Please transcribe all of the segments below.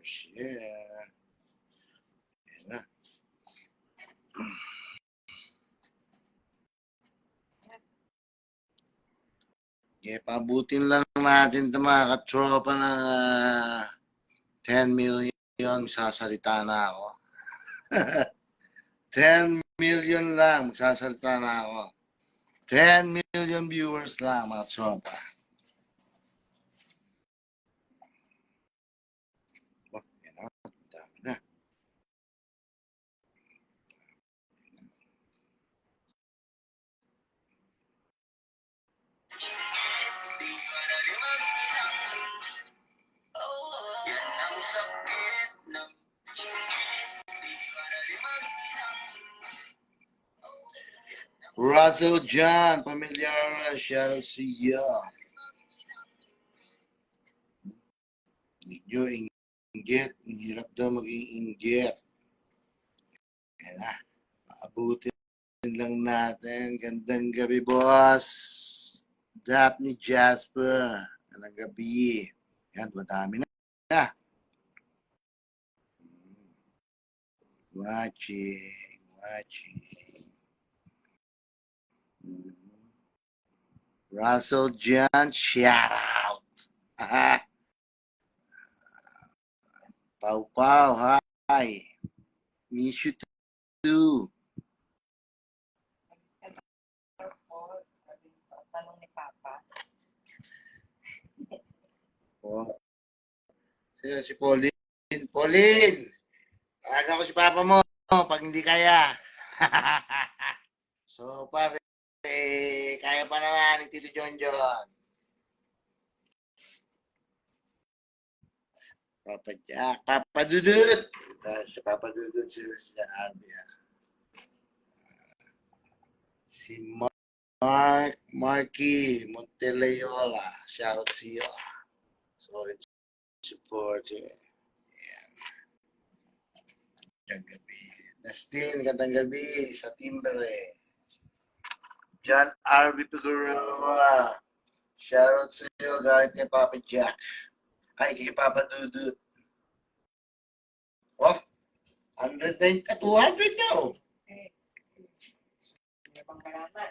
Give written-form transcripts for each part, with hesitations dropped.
Share. Yan na. Okay, pabutin lang natin ito mga katropa ng 10 million. Sasalita na ako. 10 million lang. Sasalita na ako. 10 million viewers lang mga katropa. Russell John, pamilyar, shoutout sa iyo. Hindi nyo inggit. Ang hirap daw maging inggit. Yan na. Maabutin lang natin. Gandang gabi, boss. Daphne Jasper. Gandang gabi. Yan, madami na. Watching. Russell John, shout out. Pau, hi. Miss you too. Tanong ni Papa. Oh. Si Pauline. Pauline! Tawagan ko si Papa mo pag hindi kaya. So, pare, kaya pa naman ni Tito John John. Papa Jack, Papa Dudut. Si Papa Dudut si Arbia. Si Marky Monteleola. Shoutout sa iyo. Solid support. Yan. Gandang gabi. Nastin, gandang gabi sa Timbre. John R.B. Figueroa. Shoutout sa iyo, galit kay Papa Jack. Ay, kay Papa Dudut. Oh, 100 at 200 daw. Hindi pang malaman.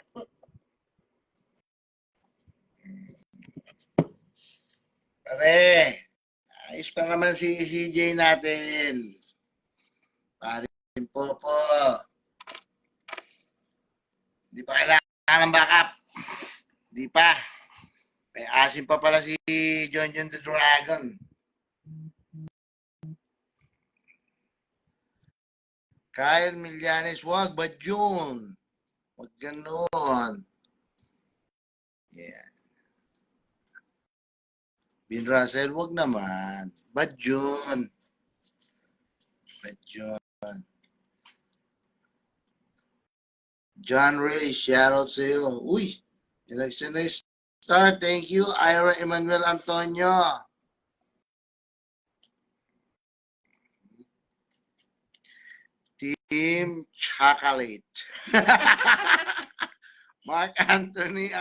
Pare, ayos pa naman si CJ natin. Parin po. Hindi pa kailangan ng backup. Hindi pa. May asim pa pala si John the Dragon. Kyle Millanes, wag ba yun? Wag ganon. Yeah. Bin Russell, wag naman. Bad yun. John Ray, shoutout sa iyo. Uy, election na start. Thank you, Ira Emmanuel Antonio. Team Chocolate. Mark Anthony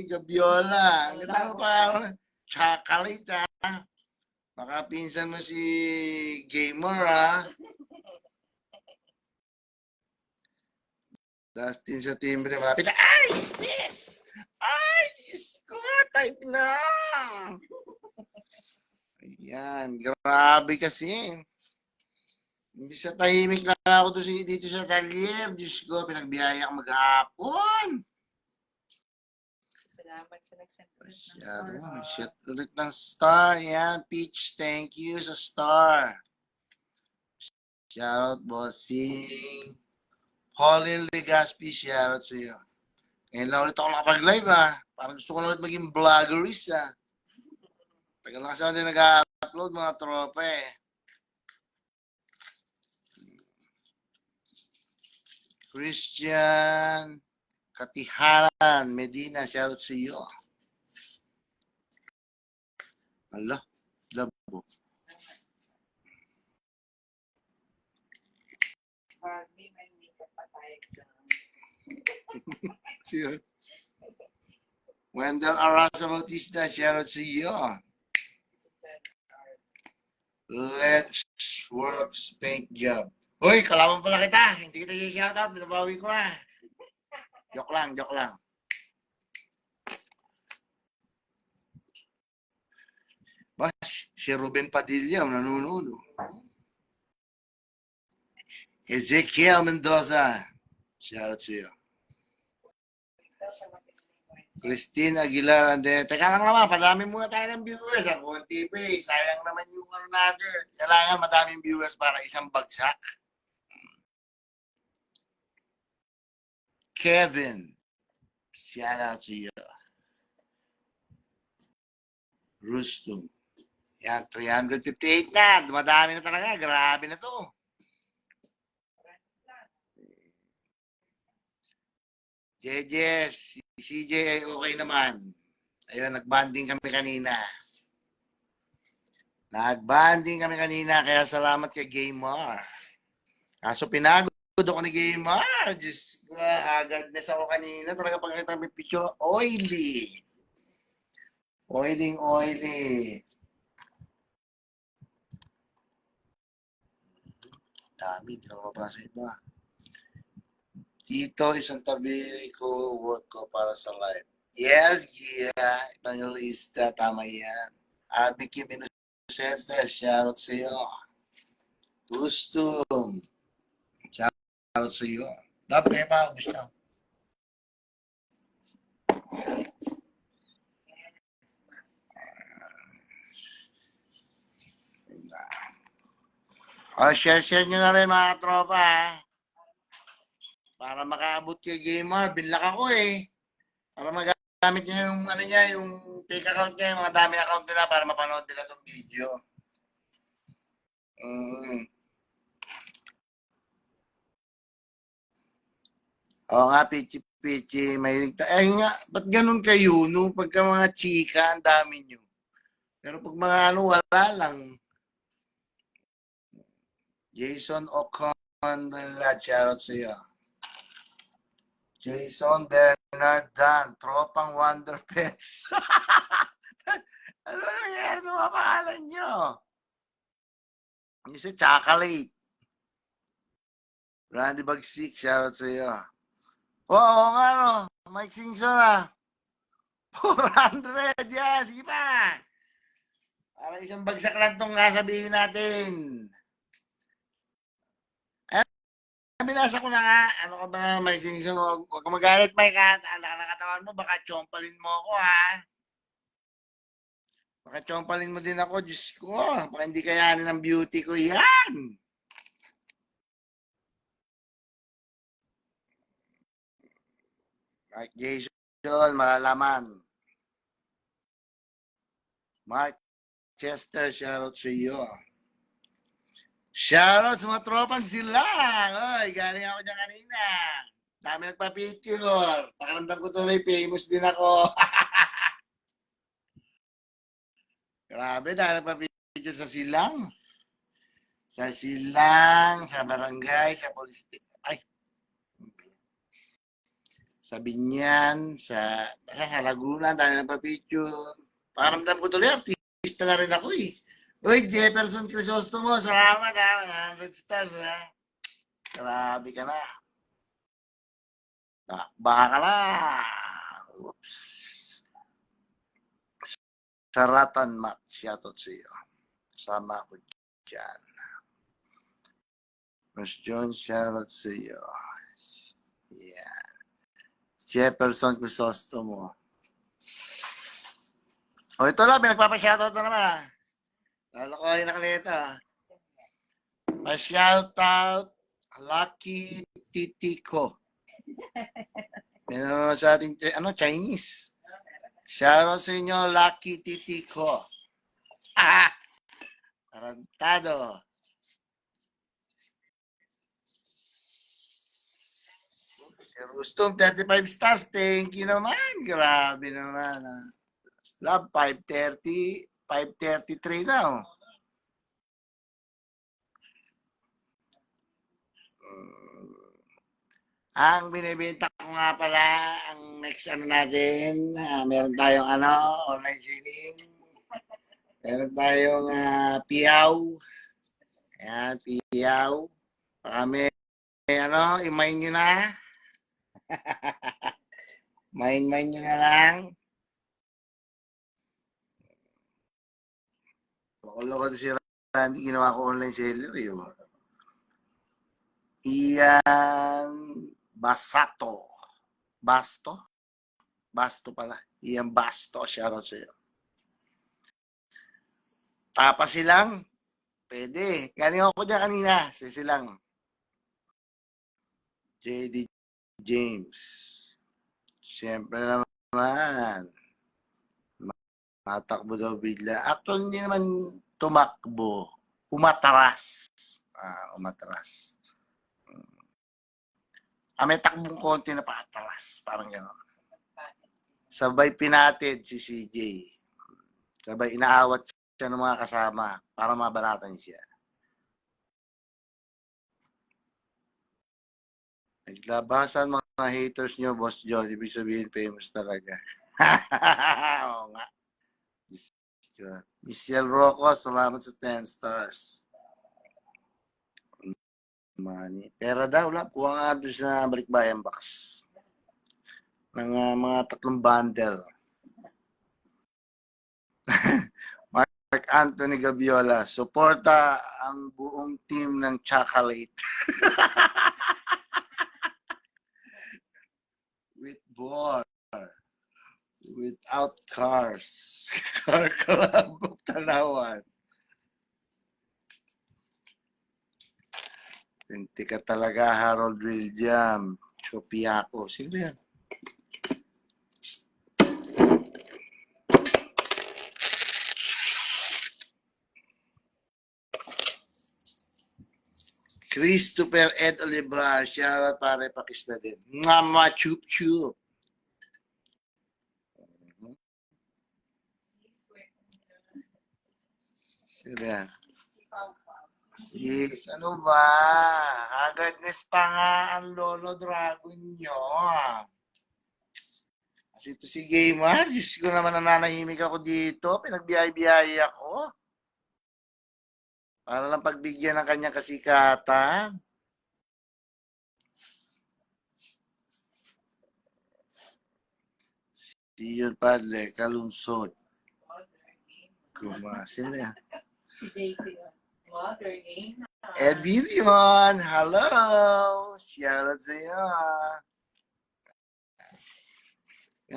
Gabiola. Ang ganda pa. Chocolate, ha? Baka pinsan mo si Gamer, ha? Dustin sa timbre, malapit na. Ay! Yes! Ay! Diyos ko! Type na! Ayan. Grabe kasi. Imbis sa tahimik lang ako dito sa talyer. Diyos ko, pinagbiyaya ka maghapon. Salamat sa nag-send ulit ng star. Shit ulit ng star. Yan, Peach. Thank you sa star. Shoutout, bossing. Pauline Legaspi, shoutout sa iyo. Ngayon lang ulit ako nakapag-live, ha. Parang gusto ko na ulit maging vloggerist, ha. Tagal na kasi ako din nag-upload, mga tropa, eh. Christian Katiharan Medina, shoutout sa iyo. Ala, labo. Barbie, may makeup pa tayo Sure. Wendell Arasa Bautista, shoutout sa iyo. Let's work paint job. Hoy, kalaban pala kita. Hindi kita i-shoutout. Binabawi ko na. Joke lang, joke lang. Bas, si Ruben Padilla, nanununo. Ezekiel Mendoza. Shoutout sa iyo. Christine Aguilar. Teka lang naman, padami muna tayo ng viewers. Ako, TV, sayang naman yung ano natin. Kailangan madaming viewers para isang bagsak. Kevin. Shoutout sa iyo. Rustum. Yan, 358 na. Dumadami na talaga. Grabe na to. Jejes, si CJ ay okay naman. Ayun, nag-banding kami kanina. Kaya salamat kay Gaymar. Kaso pinagod ako ni Gaymar. Diyos ko, haggardness ako kanina. Talaga pagkakita may picture, oily. Oily. Dami, hindi ko mapasa iba. Dito, isang tabi ko, work ko para sa live. Yes, yeah. Evangelista, tama yan. Abi Kim Inocente, shoutout sa iyo. Gustum, shoutout sa iyo. Dapat may maubos na. Share nyo na rin mga tropa, ha? Para makaabot kay Gamer, binlock ako eh. Para magamit niya yung ano niya, yung fake account niya, yung mga dami account nila para mapanood nila tong video. Oo nga, pichi, mahilig ay nga, ba't ganun kayo, no? Pagka mga chika, ang dami nyo. Pero pag mga ano, wala lang. Jason Ocon, shoutout sa iyo. Jason Bernard Dan, tropang Wonder Pets. Ano nangyayari sa mga pangalan nyo? Yung si Chocolate. Randy Bagsik, shoutout sa iyo. Oo nga no, Mike Singson ah. 400, yeah, sige pa. Para isang bagsak lang itong sabihin natin. Binasa ko na nga. Ano ka ba, Mike Singson? Huwag ka magalit, Mike, ha? Nakatawan mo, baka chompalin mo ako, ha? Baka chompalin mo din ako, Diyos ko. Baka hindi kayanin ng beauty ko yan. Mark Jason, malalaman. Mark Chester, shoutout sa iyo. Shoutout sa mga tropan sila. Oy, galing ako dyan kanina. Dami nagpa-picture. Pakiramdam ko tuloy, famous din ako. Grabe, dahil nagpa-picture sa silang. Sa silang, sa barangay, sa police station. Ay. Sa Binyan, sa Laguna, dahil nagpa-picture. Pakiramdam ko tuloy, artista na rin ako eh. Uy, Jefferson Crisostomo, salamat ha. 100 stars ha. Grabe ka na. Baka ka na. Oops. Saratan Mat, shoutout sa iyo. Sama ko dyan. Mas John, shoutout sa iyo. Yeah. Jefferson Crisostomo. O ito lang, pinagpapa-shoutout na naman ha. Lalo ko yung nakalita. Pa-shoutout, Lucky Titico. Pinanonood sa ating, Chinese. Shoutout sa inyo, Lucky Titico. Tarantado. Si Rustum, 35 stars. Thank you naman. Grabe naman. Love, 530. 533 now. Ang binibenta ko nga pala, ang next natin, meron tayong online singing. Meron tayong piyaw. Ayan, piyaw. Baka may, imain nyo na. Main nyo na lang. Loko si Randy, ginawa ko online seller eh. Oh. Ian Basato. Basto pala. Ian Basto. Shoutout sa'yo. Tapa silang. Pwede. Galing ako dyan kanina. Silang. JD James. Siyempre naman. Matakbo daw bigla. Actually, hindi naman tumakbo. Umatras. Umatras. May takbong konti na paatras. Parang gano'n. Sabay pinatid si CJ. Sabay inaawat siya ng mga kasama para mabalatan siya. Naglabasan mga haters nyo, Boss John. Ibig sabihin, famous talaga. Oo nga. Michelle Rocco, salamat sa 10 stars. Money. Pera daw, wala. Kuha nga doon sa Balikbayan box. Ng mga 3 bundle. Mark Anthony Gabiola, suporta ang buong team ng Chocolate. With bar. Without cars. Car Club of Tanawan. Hindi ka talaga, Harold William. Chopiaco. Sino yan? Christopher Ed Olivar. Shoutout pare, pakis na din. Mama Chup Chup. Sino yan? Yes, ano ba? Haggardness pa nga ang Lolo Dragon nyo. Kasi ito si Gamer, Diyos ko naman nananahimik ako dito. Pinagbiyay-biyay ako. Para lang pagbigyan ng kanyang kasikatan. Si yun padle, kalunsod. Kumasin na yan. Si Daisy. Mother name. Ed Vivian, hello! Shoutout sa iyo.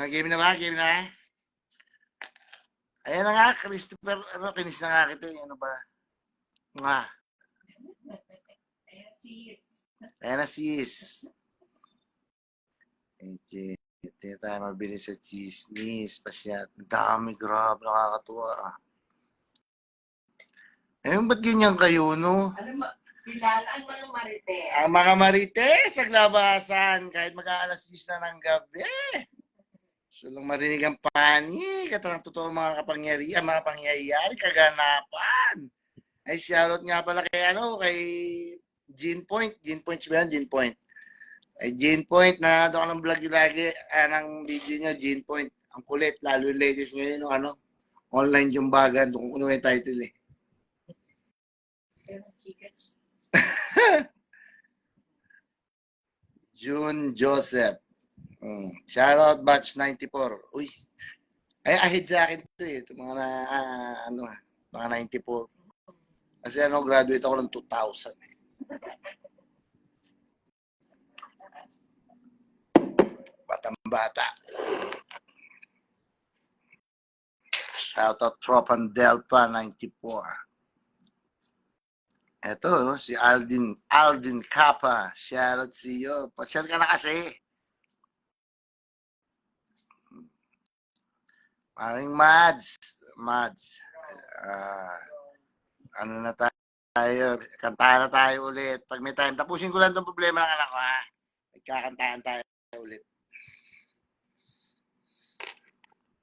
Game na ba? Game na? Ayan na nga, Christopher, kinis na nga kita. Ano ba? Nga. Ayan na sis. Okay. Hindi tayo mabili sa chismis. Pasyat. Dami, grabe, nakakatuwa. Ba't ganyan kayo, no? Kilala ang mga marites. Ang mga marites, naglabasan, kahit mag-aalas 10 na ng gabi. So lang marinig ang panik at ang totoo mga kapangyarihan, mga pangyayari, kaganapan. Ay, shoutout nga pala kay, kay Gene Point. Gene Point ba yan? Gene Point. Ay, Gene Point, nanonood ako ng vlog yung lagi, ng video nyo, Gene Point. Ang kulit, lalo yung ladies ngayon, online yung bagan, kung kuno yung title eh. June Joseph. Shoutout batch 94. Uy. Ay, ahead sa akin ito eh. Ito mga mga 94. Kasi graduate ako ng 2000 eh. Batang-bata. Shoutout Tropan Delpa 94. Ito, si Aldin Capa. Shoutout sa iyo. Pasyal ka na kasi. Maring Mads. Ano na tayo? Kantahan na tayo ulit. Pag may time, tapusin ko lang itong problema ng anak ko, ha? Nagkakantahan tayo ulit.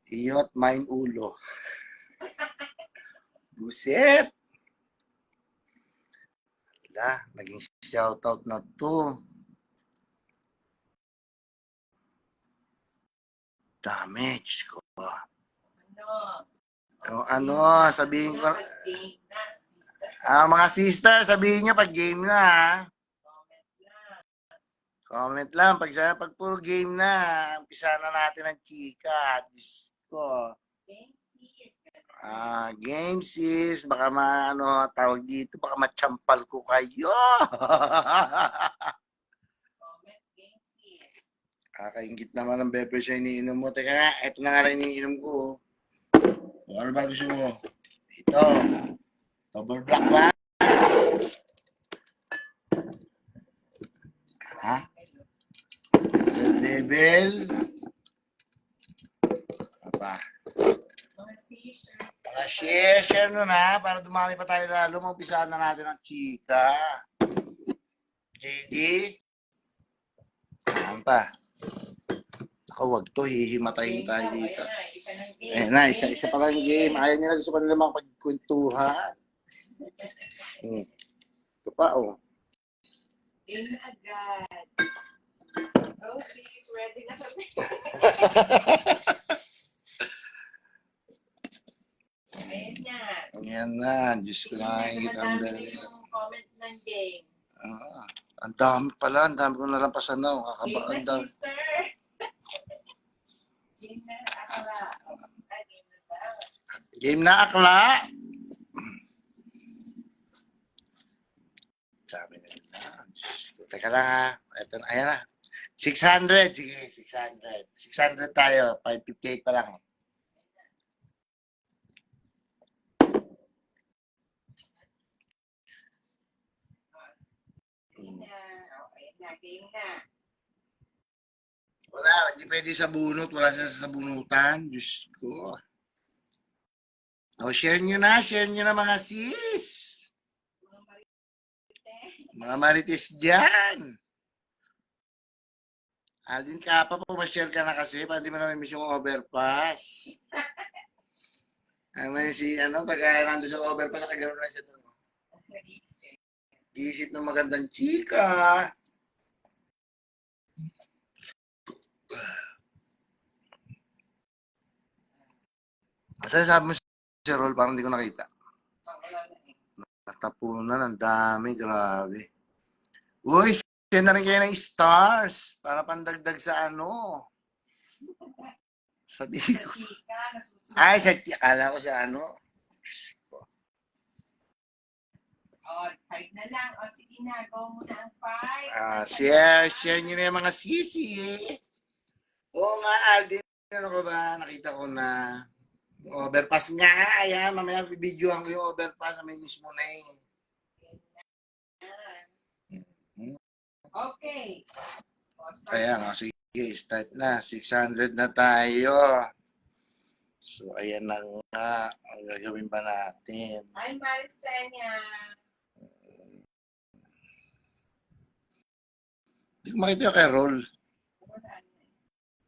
Iyot, main ulo. Buset! Naging shoutout na to. Damage ko. O ano, sabihin ko. Dapat game na, sister. Mga sister, sabihin nyo pag game na, ha? Comment lang. Comment lang. Pag puro game na, umpisa na natin ang chika. Diyos ko. Game sis. Game sis. Baka tawag dito, baka matsampal ko kayo. Comment game sis. Kakaingit naman ng beverage na iniinom mo. Teka nga, ito na nga rin iniinom ko. O, ano ba gusto mo? Ito. Double black ba? Ha? Red Label. Apa? Mga sister. Para share nun ha, para dumami pa tayo lalo. Maumpisahan na natin ang chika. JD. Ayan pa. Ako, wag to. Hihimatayin tayo dito. Ayan na, isa ng game. Isa pa lang yung game. Ayaw nila, gusto pa nila makapagkwentuhan. Ito pa, oh. Game na agad. Oh, please, ready na kami. Ayan na. Ayan na. Diyos ko nakakingit ang Madami na yung comment ng game. ang dami pala. Ang dami ko nalampasan na. Game Ang na, dami. sister. Game na, akala. Game na ba? Game na, akla. Sabi na yun na. Teka lang ha. Ito na. Ayan na. 600. Sige, 600. 600 tayo. 558 pa lang. Game na. Okay na, game na. Wala. Hindi pwede sa bunot. Wala siya sa bunutan. Diyos ko. Share nyo na. Share nyo na mga sis. Mga marite. Mga marites dyan. Aldin ka pa, pumashare ka na kasi, para di mo na miss yung overpass. Pagka nandun sa overpass, nakagano'n na siya doon. Nag-iisip. Iisip ng magandang chika. Kasi sabi mo si Rol, parang hindi ko nakita. Wala na eh. Natapunan, ang dami, grabe. Uy, send na rin kayo ng stars para pandagdag sa ano. Sabi Sa ko. chika, nasusunod. Ay, akala ko sa ano. Oh, 5 na lang. O, sige na. Go muna ang 5. Share nyo na yung mga sisi. Oo nga, Aldin. Ano ko ba? Nakita ko na. Overpass nga. Ayan, mamaya videoan ko yung overpass. May mismo na eh. Okay. O, start Ayan, na. sige, start na. 600 na tayo. So, ayan na nga. Ang gagawin ba natin? Hi, Marcenia. Hindi ko makita yung kay Roll. Wala na eh.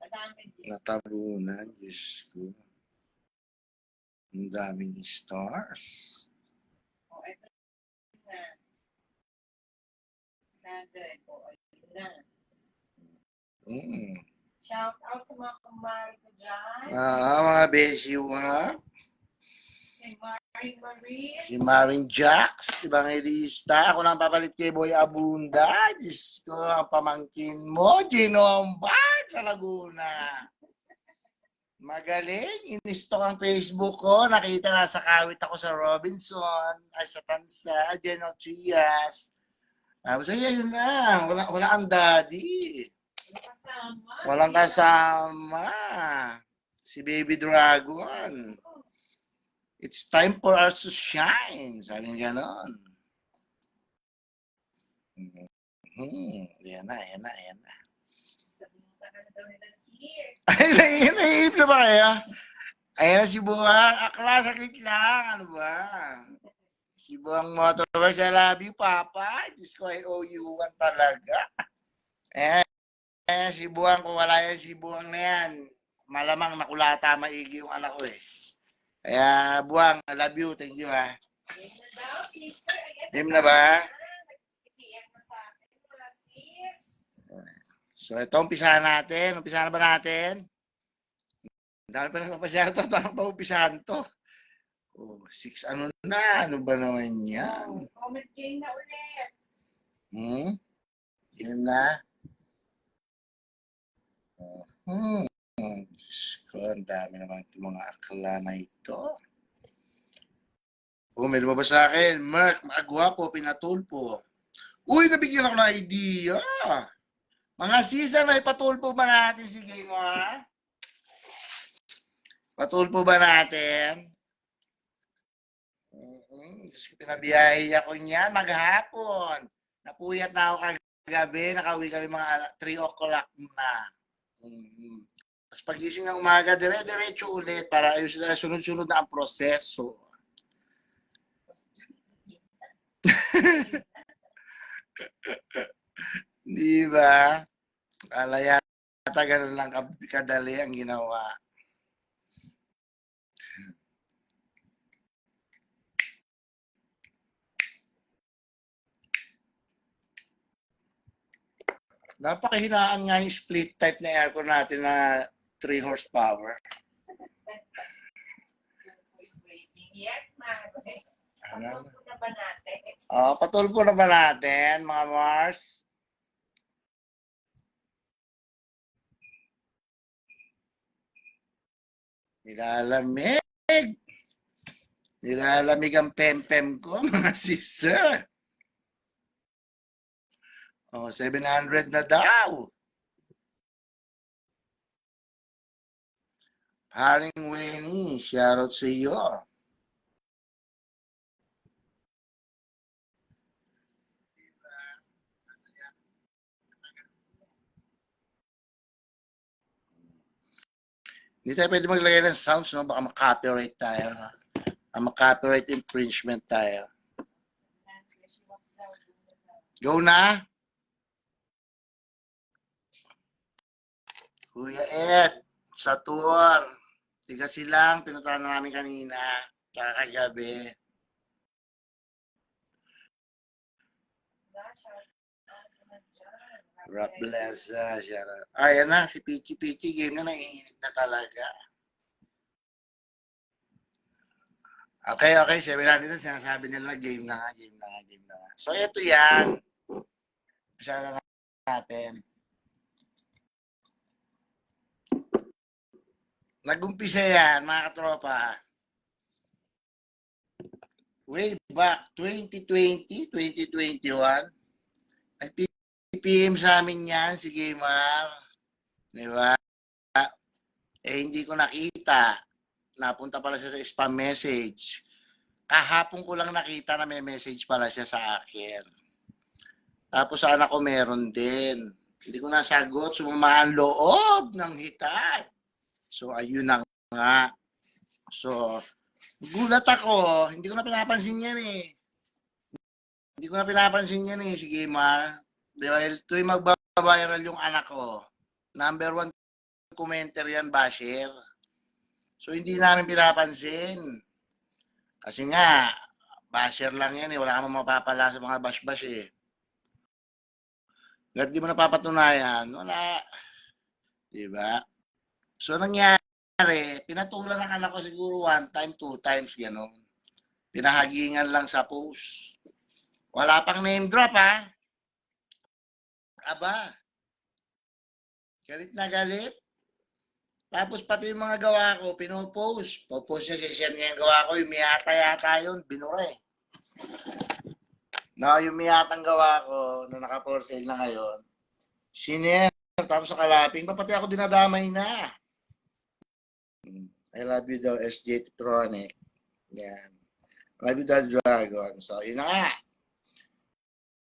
Madami din. Natabunan. Diyos ko. Ang daming stars. O, eto na. Sandra. O, ayun na. Shout out sa mga kumari ko dyan. Mga beshiwa. Kay Marie Marie. Si Maring Jax, Evangelista. Ako lang papalit kay Boy Abunda. Diyos ko, ang pamangkin mo, Ginombar sa Laguna. Magaling. Inistok ang Facebook ko. Nakita na sa kawit ako sa Robinson, ay sa Tansa, General Trias. Tapos ayun na. Wala ang daddy. Kasama. Walang kasama. Si Baby Dragon. It's time for us to shine. Sabi nga ganon. Ayan na. Sabihin ka na daw nila sis. Ay, naiinip na ba kaya? Ayan na si Buwang. Akla, saglit lang. Ano ba? Si Buwang Motorworks, I love you, Papa. Diyos ko, I owe you one talaga. Si Buwang, kung wala yan, si Buwang na yan, malamang nakulata maigi yung anak ko eh. Kaya, Buwang, I love you. Thank you, ha. Game na daw, sister. Game na ba? Nag-PM na sa akin. Wala sis. So, ito, umpisahan natin. Umpisahan na ba natin? Ang dami pa nang pasyado. Parang pa umpisahan to. Oh, 6 ano na? Ano ba naman yan? Oh, comment game na ulit. Yun na. Hmm. Diyos ko, ang dami naman itong mga akla na ito. Oh, may lumabas sa akin. Mark, makagwapo, pinatulpo. Uy, nabigyan ako ng idea. Mga season ay patulpo ba natin si Gamer? Patulpo ba natin? Diyos ko, pinabiyahe ako niyan maghapon. Napuyat na ako kagabi. Nakauwi kami mga 3 o'clock na. Tapos pagising ng umaga, dire-diretso ulit para ayusin na sunod-sunod na ang proseso. Di ba? Kala yata ganun lang kadali ang ginawa. Napakahinaan nga yung split type na aircon natin na 3 horsepower. Yes, ma'am. Ano? Patulpo na ba natin? Patulpo na ba natin, mga Mars? Nilalamig. Nilalamig ang pem-pem ko, mga sister. 700 na daw. Haring Winnie, shoutout sa iyo. Hindi tayo pwede maglagay ng sounds, no? Baka ma-copyright tayo. No? Ma-copyright infringement tayo. Go na? Kuya Ed, sa tour. Tiga silang, pinuntahan na namin kanina. Kakagabi. Rob bless. Ayan na, si Pichi Pichi. Game na naiinit na talaga. Okay. Sabi natin sinasabi nila game na nga. So, ito yan. Umpisa na natin. Nag-umpisa yan, mga katropa. Way back 2020, 2021. Nag-PM sa amin yan, si Gamer. Di ba? Hindi ko nakita. Napunta pala siya sa spam message. Kahapon ko lang nakita na may message pala siya sa akin. Tapos sa anak ko meron din. Hindi ko nasagot. Sumama ang loob ng hitat. So, ayun na nga. So, gulat ako. Hindi ko na pinapansin yan eh. Si Gamer. Dahil tuwing magbabiral yung anak ko, number 1 commenter yan, basher. So, hindi namin pinapansin. Kasi nga, basher lang yan eh. Wala kang mapapala sa mga bash-bash eh. Lahat di mo napapatunayan, wala. Diba? So, nangyari, pinatulan ng anak ko siguro 1 time, 2 times, gano'n. Pinahagingan lang sa post. Wala pang name drop, ha? Aba. Galit na galit. Tapos pati yung mga gawa ko, pinopost. Popost niya, share niya yung gawa ko. Yung miyata yun, binure. No, yung miyatang gawa ko, na naka-for sale na ngayon, share. Tapos sa kalaping, pati ako dinadamay na. I love you daw, SJ Tronic. Yan. I love you daw, Dragon. So, yun na nga.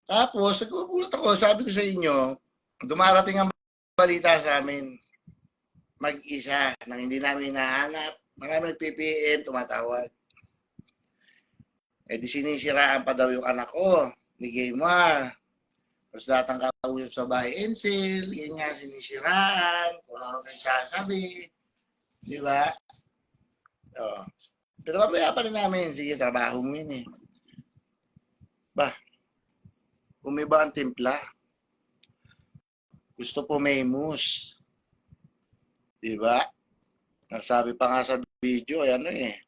Tapos, nagugulat ako, sabi ko sa inyo, dumarating ang balita sa amin mag-isa nang hindi namin hinahanap. Marami nag-PPM, tumatawag. Di sinisiraan pa daw yung anak ko ni Gaymar. Tapos lahat ang kausap sa bahay, Encel, yan nga sinisiraan, kung ano nagsasabi. Di ba? Pero mamaya pa rin namin, sige, trabaho mo yun eh. Umiba ang timpla. Gusto po famous. Diba? Nagsabi pa nga sa video, ano eh.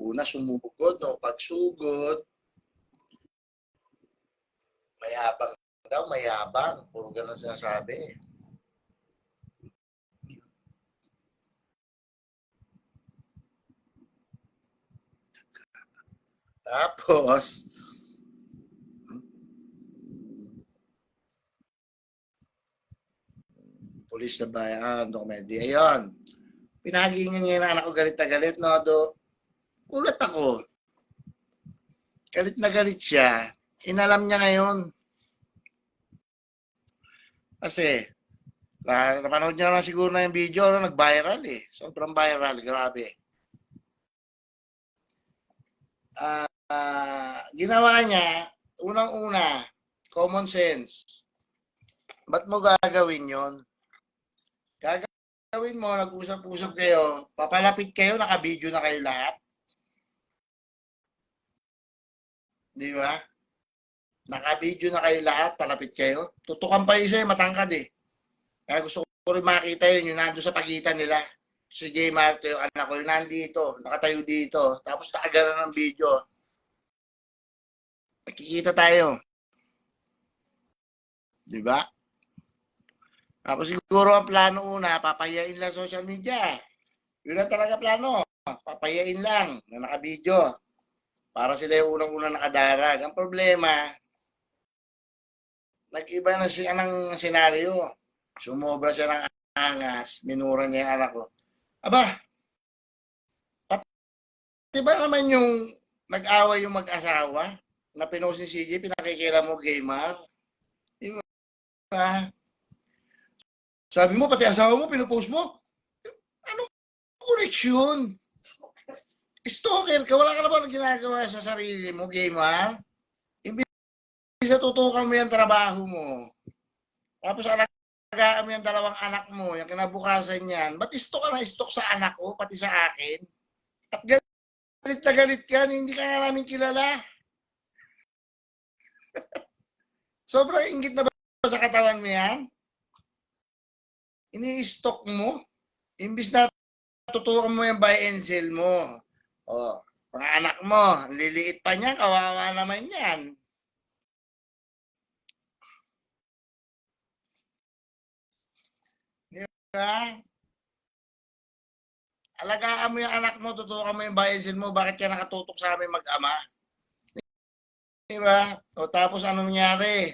Una, sumugod, no? Pagsugod, mayabang daw, mayabang. Puro ganun sinasabi. Tapos, pulis na bayan, dokumenti. Ayun. Pinagingan niya yung anak ko, galit na galit, no? Kulat ako. Galit na galit siya. Inalam niya ngayon. Kasi, napanood niya na siguro na yung video, no? Nag-viral eh. Sobrang viral, grabe. Ginawa niya, unang-una, common sense. Ba't mo gagawin yon? Gagawin mo, nag-usap-usap kayo, papalapit kayo, naka-video na kayo lahat. Di ba? Naka-video na kayo lahat, palapit kayo. Tutukan pa yung sa'yo, matangkad eh. Kaya gusto ko rin makita yun, yung nando sa pagitan nila. Si J. Marto, yung anak ko, yung nandito, nakatayo dito. Tapos nakagana ng video. Nakikita tayo. Di ba? Tapos siguro ang plano una, papayain lang social media. Yun lang talaga plano. Papayain lang na naka-video. Para sila yung unang-unang nakadarag. Ang problema, nag-iba na siya ng senaryo. Sumobra siya ng angas. Minura niya yung anak ko. Aba, pati ba naman yung nag-away yung mag-asawa na pinost ni CJ, pinakikila mo, gamer? Di ba? Sabi mo, pati asawa mo, pinupost mo? Anong koneksyon? Stalker ka, wala ka na ba ginagawa sa sarili mo, gamer? Imbis na tutukan mo yung trabaho mo. Tapos alagaan mo yung dalawang anak mo, yung kinabukasan niyan. Ba't stalk ka na stalk sa anak ko, pati sa akin? At galit na galit ka, hindi ka nga namin kilala. Sobrang inggit na ba sa katawan mo yan? Ini-stalk mo? Imbis na tutukan mo yung buy and sell mo. O, mga anak mo, liliit pa niya, kawawa naman yan. Di ba? Alagaan mo yung anak mo, tutukan mo yung buy and sell mo, bakit ka nakatutok sa amin mag-ama? Di ba? O tapos anong nangyari?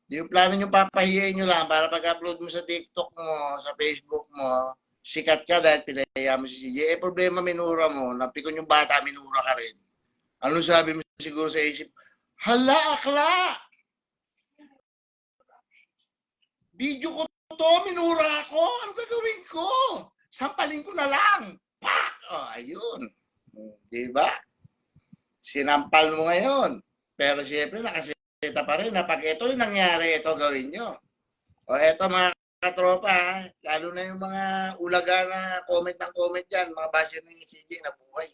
Yung plano nyo papahiyain nyo lang para pag-upload mo sa TikTok mo, sa Facebook mo, sikat ka dahil pinaya mo si CJ. Eh, problema, minura mo. Napikon yung bata, minura ka rin. Ano sabi mo siguro sa isip? Hala, akla! Video ko to, minura ako. Ano gagawin ko? Sampalin ko na lang. Pak! Oh, ayun. Diba? Sinampal mo ngayon. Pero siyempre, nakasita pa rin na pag ito yung nangyari, ito gawin nyo. O eto mga katropa, lalo na yung mga ulaga na comment ng comment dyan, mga basher ni CJ, nabuhay.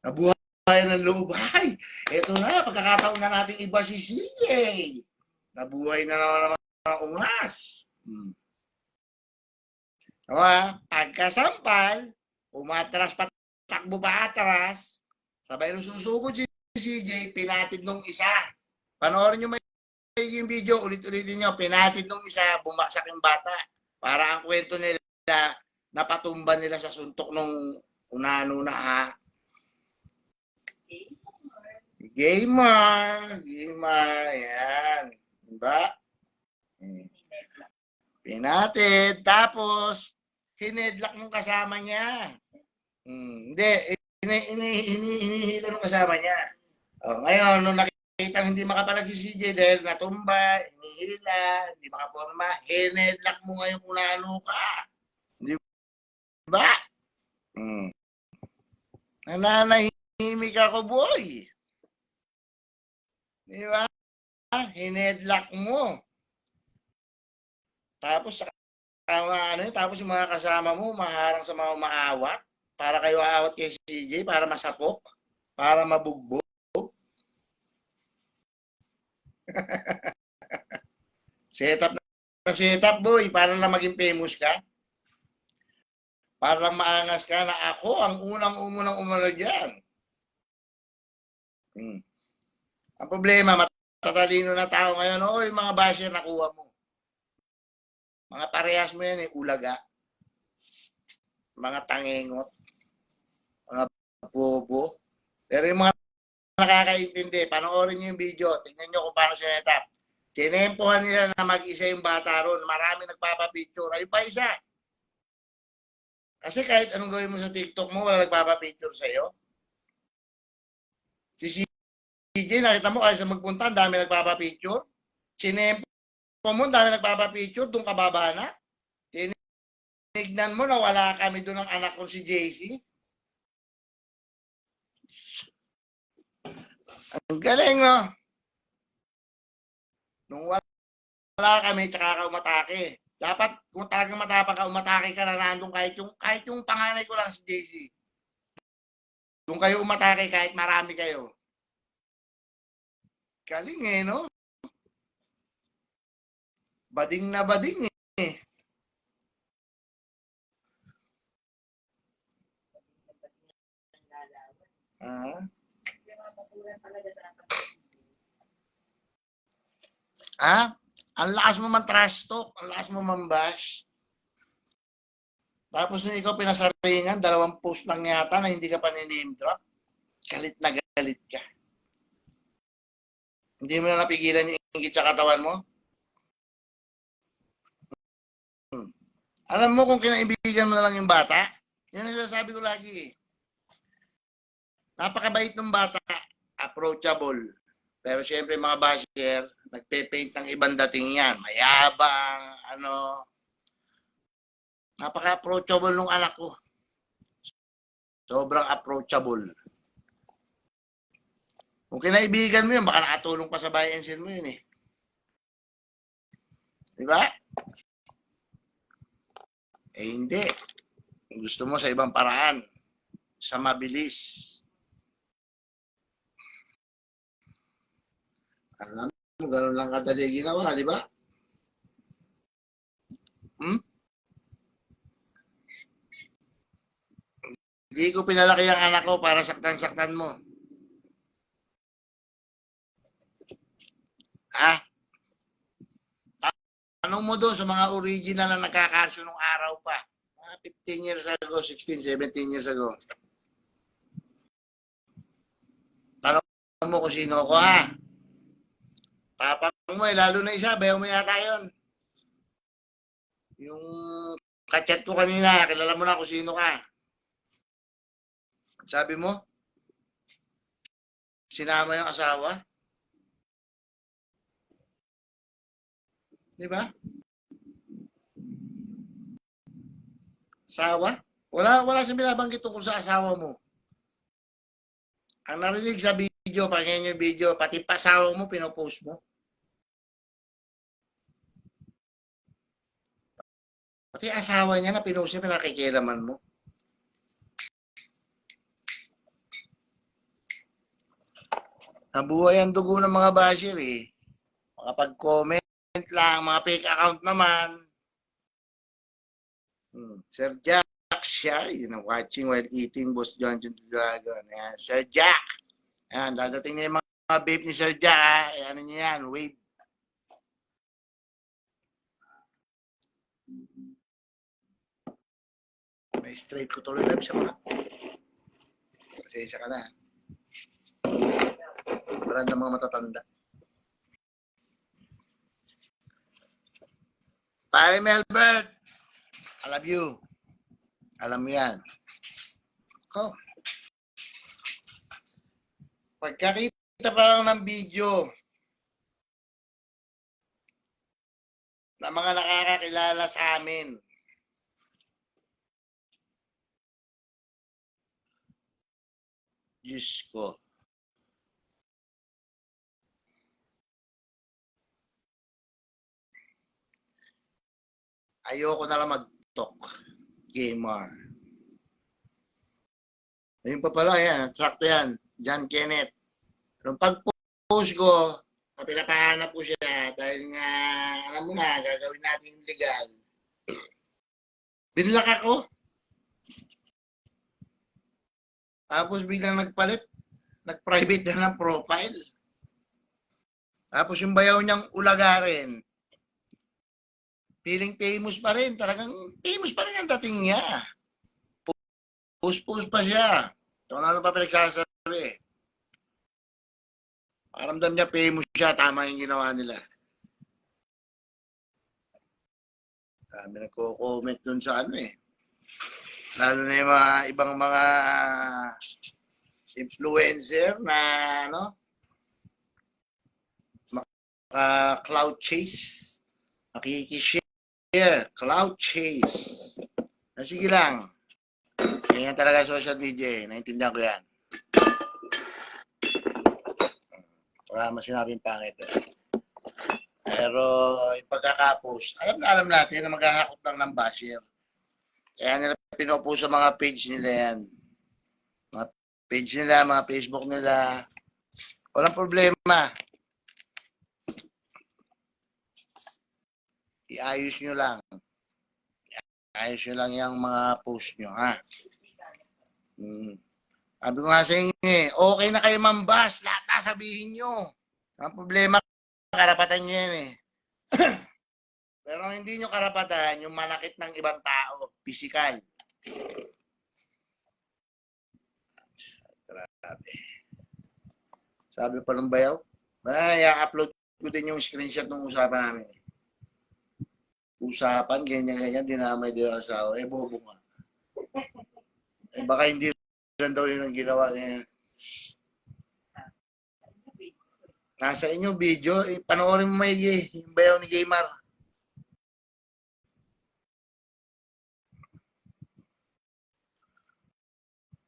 Nabuhay ng loob. Ay, eto na, pagkakataon na natin iba si CJ. Nabuhay na naman mga ungas. Pagkasampal, umatras patakbo pa atras, sabay nung susugod si CJ, pinatid nung isa. Panoorin nyo may yung video, ulit-ulitin nyo, pinatid nung isa, bumaksak yung bata. Para ang kwento nila, napatumban nila sa suntok nung unano na ha. Gamer, yan. Diba? Pinatid, tapos, hinedlock nung kasama niya. Hindi, hinihila nung kasama niya. O, ngayon, nung nakita hindi makapalag si CJ dahil natumba, hinihila, hindi makaporma, hinedlock mo ngayon kung naano ka. Di ba? Nananahimik ako, boy. Di ba? Hinedlock mo. Tapos, tapos yung mga kasama mo, maharang sa mga umaawat, para kayo aawat kay CJ, para masapok, para mabugbog. Setup na setup, boy, para lang maging famous ka. Para lang maangas ka na ako ang unang umano dyan. Hmm. Ang problema, matatalino na tao ngayon, o yung mga basher nakuha mo. Mga parehas mo yan, ulaga. Mga tangengot. Mga bobo. Pero yung mga nakakaintindi, panoorin nyo yung video, tingnan nyo kung paano sinetap. Tinempohan nila na mag-isa yung bata ron. Marami nagpapapicture. Ayun pa isa. Kasi kahit anong gawin mo sa TikTok mo, wala nagpapapicture sa'yo. Si CJ, nakita mo, kaysa magpunta, ang dami nagpapapicture. Sinempo mo, ang dami nagpapapicture, doon ka baba na. Tinignan mo na wala kami doon ng anak ko si JC. Ang galing, no? Nung wala kami, tsaka ka umatake. Dapat, kung talagang matapang ka, umatake ka na nandun kahit yung panganay ko lang si JC. Doon kayo umatake kahit marami kayo. Galing eh, no? Bading na bading eh. Ah. Ah? Ang lakas mo man trash talk, ang lakas mo man bash. Tapos nung ikaw pinasaringan, 2 post lang yata na hindi ka pa ni-name drop. Galit na galit ka. Hindi mo na napigilan yung ingit sa katawan mo? Alam mo kung kinaibigan mo na lang yung bata? Yan ang sasabi ko lagi eh. Napakabait ng bata. Approachable. Pero syempre mga basher, nagpe-paint ng ibang dating yan. Mayabang, ano. Napaka-approachable nung anak ko. Sobrang approachable. Kung kinaibigan mo yun, baka nakatulong pa sa buy and sell mo yun eh. Di ba? Eh hindi. Gusto mo sa ibang paraan. Sa mabilis. Alam mo, ganun lang kadali ginawa, di ba? Hindi ko pinalaki ang anak ko para saktan-saktan mo. Ah, tanong mo doon sa mga original na nagkakasyo nung araw pa. Mga 15 years ago, 16, 17 years ago. Tanong mo kung sino ko ha. Tapang mo eh, lalo na isa, bayaw mo yata yun. Yung kachat ko kanina, kilala mo na kung sino ka. Sabi mo, sinama yung asawa. Di ba? Asawa? Wala siyang binabanggit tungkol sa asawa mo. Ang narinig sa video, pakinggan yung video, pati pasawa mo, pinopost mo. Pati asawa niya na pinost niya, pinakikilaman mo. Nabuhay ang dugo ng mga basher eh. Makapag-comment lang, mga fake account naman. Sir Jack, siya, watching while eating, Boss John Dragon. Ayan, Sir Jack. Ayan, dadating na yung mga babe ni Sir Jack, ha? Ayan, ano niya yan, wave. May straight ko tuloy lang siya mga. Pasensya ka na. Brand ng mga matatanda. Pare Melbert, I love you. Alam mo yan. Oh. Pagkakita pa lang ng video na mga nakakakilala sa amin, Diyos ko. Ayoko na lang mag-talk. Gamer. Ayun pa pala, yan. Sakto yan. John Kenneth. Nung pag-post ko, pinapahanap ko siya dahil nga, alam mo na, gagawin natin legal. Binlak ako. Tapos biglang nagpalit. nag-private na ng profile. Tapos yung bayaw niyang ulagarin, feeling famous pa rin. Talagang famous pa rin ang dating niya. Post-post pa siya. So, ano pa pinagsasabi? Paramdam niya famous siya. Tama yung ginawa nila. Sabi nagko-comment dun sa ano eh. Lalo na yung mga ibang mga influencer na ano, cloud chase. Makikishare. Cloud chase. Sige lang. Ganyan talaga social media eh. Naintindihan ko yan. Wala naman sinabing pangit eh. Pero yung pagkakapost, alam natin na maghahakot lang ng basher. Kaya nila pinopost sa mga page nila yan. Mga page nila, mga Facebook nila. Walang problema. Iayos nyo lang. Iayos nyo lang yung mga post nyo, ha? Sabi ko nga sa inyo eh, okay na kayo mambas, lahat na sabihin nyo. Ang problema, karapatan nyo yan eh. Pero hindi nyo karapatan yung manakit ng ibang tao, physical. Grabe. Sabi pa ng bayaw, i-upload ko din yung screenshot ng usapan namin. Usapan, ganyan-ganyan, dinamay din ang asawa. Eh, bobo nga. Eh, baka hindi lang daw yun ang ginawa niya. Nasa inyo video, panoorin mo maigi, yung bayaw ni Gaymar.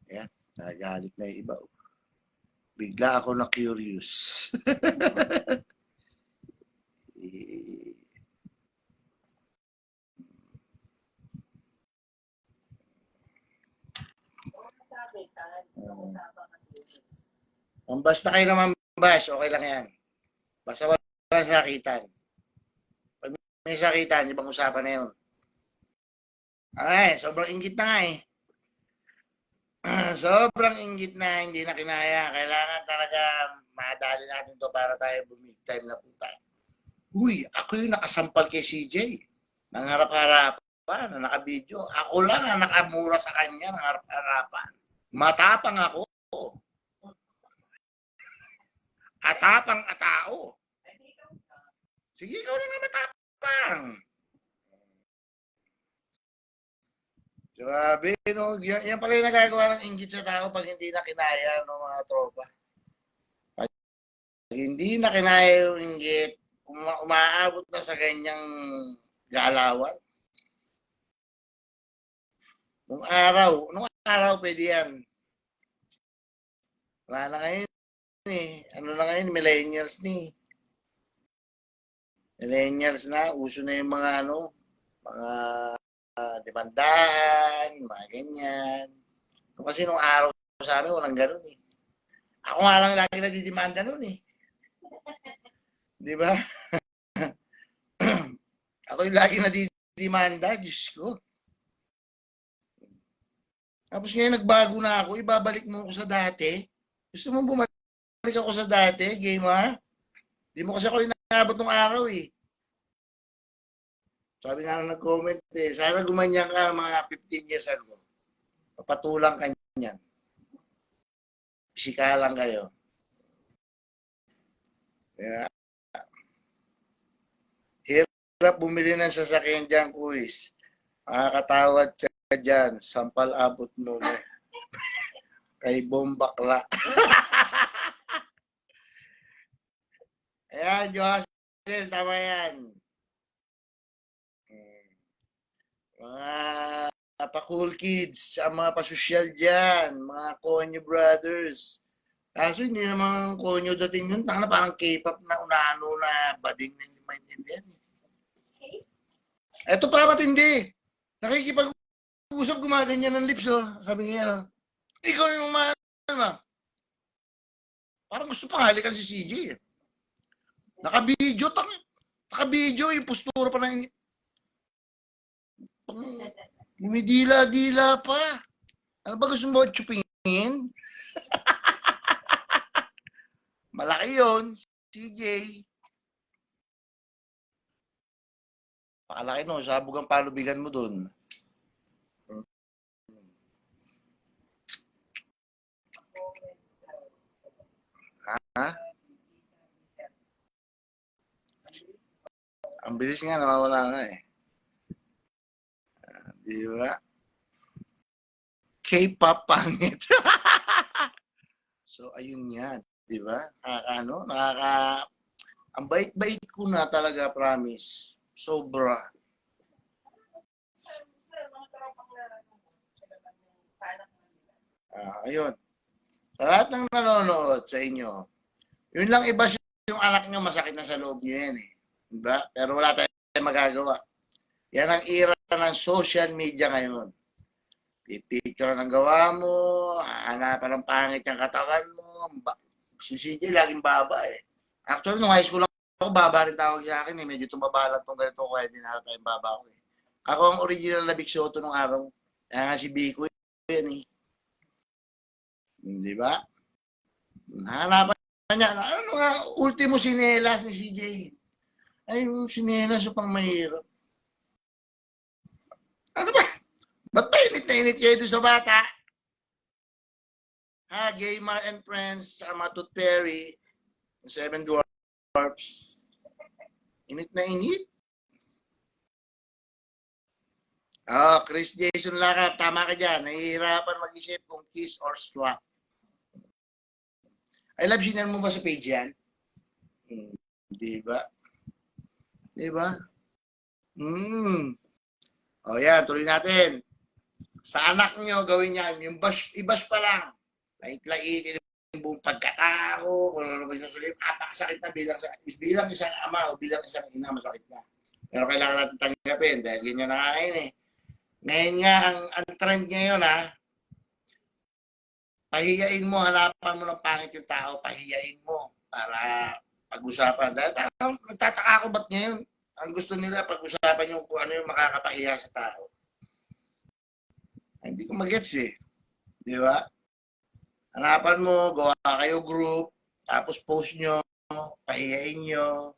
Ayan, nagalit na yung iba. Bigla ako na curious. Basta kayo naman bash, okay lang yan. Basta wala sakitan. Pag may sakitan, ibang usapan na yun. Ay, sobrang inggit na nga eh. Sobrang inggit na, hindi na kinaya. Kailangan talaga madali natin to para tayo bumig time na punta. Uy, ako yung nakasampal kay CJ. Nangarap-harapan, na nakabidyo. Ako lang ang nakamura sa kanya, nangarap-harapan. Matapang ako. Atapang atao. Sige, ikaw na nga matapang. Grabe, no? Yan pala yung nagagawa ng inggit sa tao pag hindi na kinaya ng mga tropa. Pag hindi na kinaya yung inggit, umaabot na sa ganyang galawan. Nung araw pwede yan. Wala na ngayon eh. Ano na ngayon, millennials ni. Millennials na, uso na yung mga mga demandahan, mga ganyan. Kasi nung araw sa amin, walang ganun eh. Ako nga lang lagi nadidemanda nun eh. Di ba? Ako yung lagi nadidemanda, Diyos ko. Tapos ngayon nagbago na ako, ibabalik mo ako sa dati. Gusto mo bumalik ako sa dati, Gaymar? Di mo kasi ako inabot ng araw eh. Sabi nga na nag-comment eh, sana gumanyan ka mga 15 years ago. Papatulang ka niyan. Pisikalan kayo. Yeah. Hirap bumili ng sasakyan dyan, kuis. Makakatawad ka dyan. Sampal abot mo na. Kay Bombakla. Ayan, Johansel, tama yan. Mga pa-cool kids, ang mga pa-social dyan, mga Konyo brothers. Kaso hindi naman Konyo dating yun, tanga na parang K-pop na unano na bading na hindi maintindihan. Eto pa matindi. Nakikipag-usap gumaganyan ng lips, oh. Sabi niya, no? Ikaw yung mahal, ma. Parang gusto pang halikan si CJ. Naka-video, naka-video, yung postura pa na Lumidila-dila pa. Ano ba gusto mo tsupingin? Malaki yun, CJ. Pakalaki nun, sabog ang palubigan mo dun. Ha? Ang bilis nga, nawawala nga eh. Di ba? K-pop pangit. So, ayun yan. Di ba? Ang bait-bait ko na talaga, promise. Sobra. Ayun. Sa lahat ng nanonood sa inyo, yun lang iba yung anak nyo, masakit na sa loob nyo yan eh. Diba? Pero wala tayong magagawa. Yan ang era ng social media ngayon. Pipicture ng gawa mo, hahanapan ng pangit yung katawan mo. Si CJ laging baba eh. Actually, nung high school ako, baba rin tawag sa akin eh. Medyo tumabalat tong ganito kaya din halata yung baba ko eh. Ako ang original na Big Soto nung araw. Kaya nga si Biko yan eh. Di ba? Hanapan niya. Ano nga, ultimo sinelas ni CJ. Ay, yung sinelas yung pang mahirap. Ano ba? Ba't ba init na init kayo doon sa bata? Ha, Gaymar and Friends, sa Matut Perry, Seven Dwarfs. Init na init. Chris Jason Lakap, tama ka dyan. Nahihirapan mag-isip kung kiss or slap. I love sinan mo ba sa page yan? Diba? Diba? Yan, tuloy natin. Sa anak nyo, gawin yan. Yung i-bash pa lang. Lait-laitin yung buong pagkatao. Kung ano ba yung sasabihin, apakasakit na bilang isang ama o bilang isang ina, masakit na. Pero kailangan natin tanggapin dahil ganyan na nga ngayon eh. Ngayon nga, ang trend ngayon pahiyain mo, hanapan mo ng pangit yung tao, pahiyain mo para pag-usapan. Dahil parang nagtataka ako ba't ngayon, ang gusto nila pag-usapan yung kung ano yung makakapahiya sa tao. Hindi ko magets eh. Di ba? Hanapan mo, gawa kayo group, tapos post nyo, pahiyain nyo.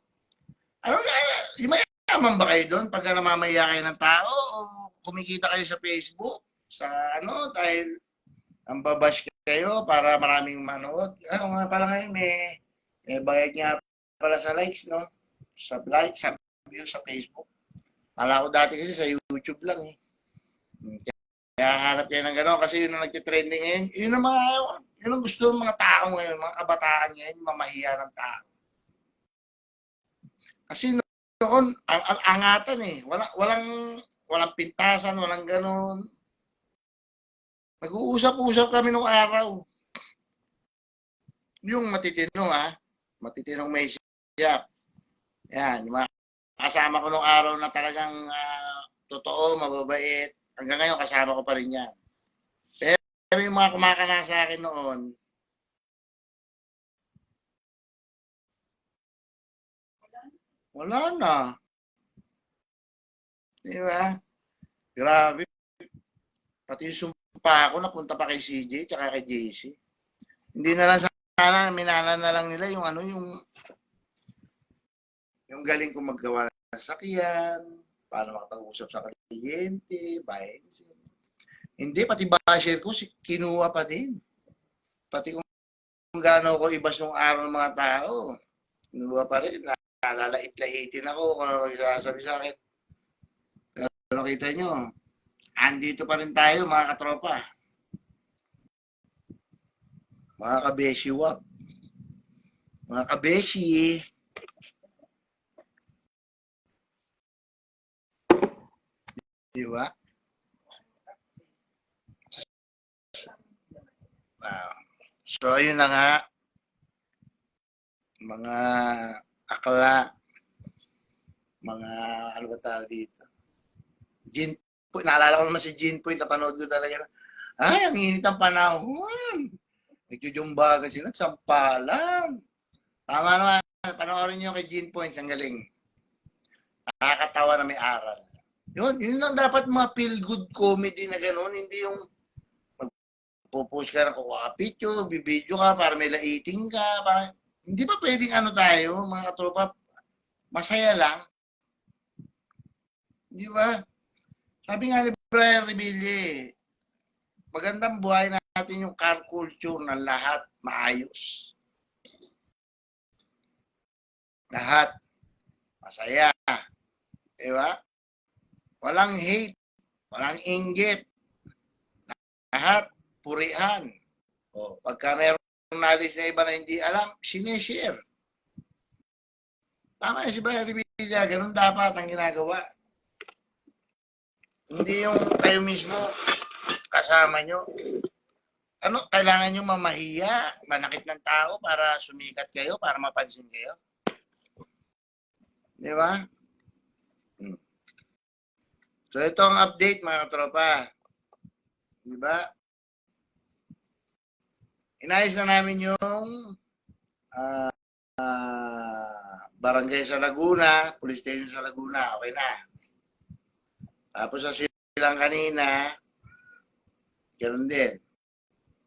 Ano na, mayaman ba kayo doon pagka namamaya kayo ng tao o kumikita kayo sa Facebook? Sa dahil ang babash kayo para maraming manood. Ano nga pala ngayon, may bayad nga pala sa likes, no? Sa likes, sa view sa Facebook. Kala ko dati kasi sa YouTube lang eh. Kaya hanap kayo ng gano'n kasi yun ang nagtitrending ngayon. Yun ang gusto ng mga tao ngayon, mga kabataan ngayon, mamahiya ng tao. Kasi noon, ang angatan eh. Walang pintasan, walang gano'n. Nag-uusap-usap kami nung araw. Yung matitino matitinong may siyap. Yan, yung mga kasama ko nung araw na talagang totoo, mababait. Hanggang ngayon kasama ko pa rin yan. Pero yung mga kumakana sa akin noon, wala na. Di ba? Grabe. Pati yung sumpa ako, napunta pa kay CJ tsaka kay JC. Hindi na lang sana, minana na lang nila yung yung galing kong maggawa ng sasakyan, paano makapag-usap sa kliyente, buying. Hindi, pati basher ko, kinuha pa din. Pati kung gaano ko ibas nung araw ng mga tao, kinuha pa rin. Nalalait-laitin ako kung ano magsasabi sa akin. Pero kita nyo, andito pa rin tayo mga katropa. Mga kabeshi wap. Mga kabeshi. Diba? So, ayun na nga. Mga akla. Mga, ano ba tawag dito? Gin Point. Naalala ko naman si Gin Point. Napanood ko talaga. Ay, ang init ng panahon. Nagjujumbag kasi nagsampalan. Tama naman. Panoorin nyo kay Gin Point. Ang galing. Nakakatawa na may aral. Yun lang dapat mga feel-good comedy na gano'n. Hindi yung magpo-post ka na kukuha ka picture, bibidyo ka para may laiting ka. Parang, Hindi ba pwedeng ano tayo, mga katropa, masaya lang? Di ba? Sabi nga ni Brian Reville, magandang buhay natin yung car culture na lahat maayos. Lahat masaya. Di ba? Walang hate, walang inggit. Lahat purihan. O, pagka meron knowledge na iba na hindi alam, sinishare. Tama yun si Brian Revilla, ganun dapat ang ginagawa. Hindi yung kayo mismo kasama nyo. Ano, kailangan nyo mamahiya, manakit ng tao para sumikat kayo, para mapansin kayo? Di ba? So ito ang update mga katropa. Di ba? Inayos na namin yung barangay sa Laguna, police station sa Laguna, okay na. Tapos sa silang kanina, ganoon din.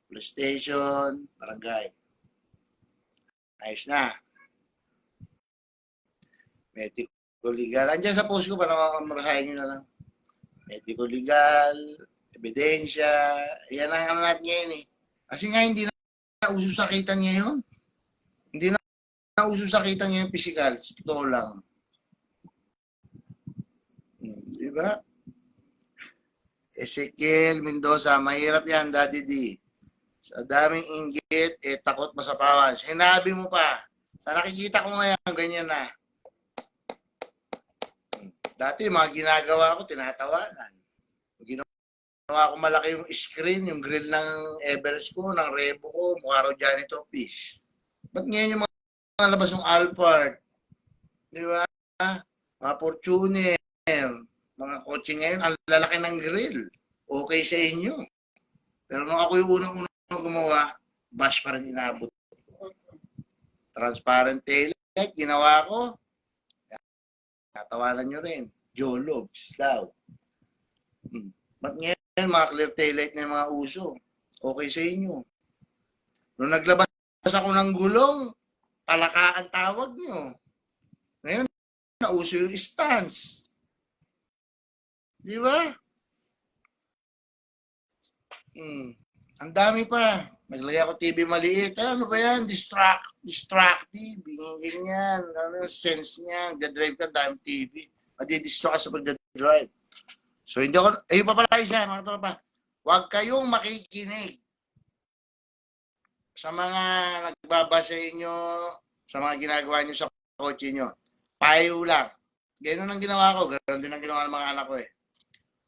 Police station, barangay. Ayos na. Medical legal. Andiyan sa post ko para marasahin nyo na lang. Medical legal, ebidensya, yan ang ano natin ngayon eh. Kasi nga hindi na uso sakitan ngayon. Hindi na uso sakitan ngayon physical. Totoo lang. Diba? Ezekiel Mendoza, mahirap yan, Daddy D. Sa daming inggit, takot masapawan. Sinabi mo pa. Sa nakikita ko ngayon, ganyan na. Dati, mga ginagawa ko, tinatawanan. Ginawa ko malaki yung screen, yung grill ng Everest ko, ng Revo ko, mukha raw janitor fish. Ba't ngayon yung mga labas ng Alphard? Di ba? Mga Fortuner, mga kotse ngayon, ang lalaki ng grill. Okay sa inyo. Pero nung ako yung unang gumawa, bash pa rin inabot. Transparent taillight, ginawa ko. Tatawanan nyo rin. Jolob, Slav. Ba't ngayon, mga clear taillight na yung mga uso? Okay sa inyo. Nung naglabas ako ng gulong, palakaan tawag nyo. Ngayon, nauso yung stance. Di ba? Ang dami pa. Naglagay ako TV maliit. Ano ba yan? Distractive. Ganyan. Ano yung sense niya? Nagdadrive ka, dami TV. Madidistract ka sa pagdadrive. So, hindi ako, ayun pa pala isa, mga tropa. Huwag kayong makikinig sa mga nagbabasa inyo, sa mga ginagawa nyo sa kotse nyo. Payo lang. Ganyan ang ginawa ko. Ganyan din ang ginawa ng mga anak ko eh.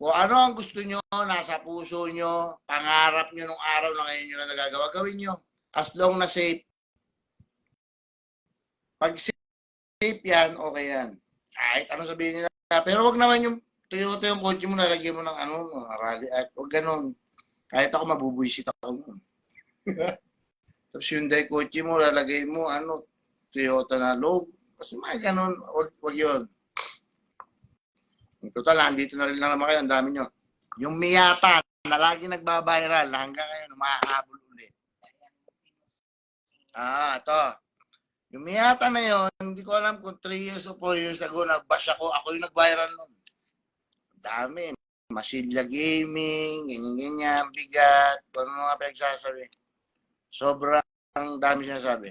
Kung ano ang gusto nyo, nasa puso nyo, pangarap nyo nung araw na ngayon nyo na nagagawa, gawin nyo. As long na safe. Pag safe yan, okay yan. Kahit ano sabihin nila. Pero wag naman yung Toyota yung kotse mo, nalagyan mo ng ano, rally at wag ganun. Kahit ako mabubuisit ako nun. Tapos Hyundai kotse mo, lalagay mo, ano, Toyota na log. Kasi mga ganun, wag yun. Total, andito na rin lang naman kayo, ang dami nyo. Yung Miata, na lagi nagbabiral, hanggang ngayon, mahahabol ulit. Ito. Yung Miata na yun, hindi ko alam kung 3 years o 4 years ago, nag-bash ako yung nag-viral nun. Dami. Masilya Gaming, ganyan-ganyan, bigat, ano mga pinagsasabi. Sobrang dami sinasabi.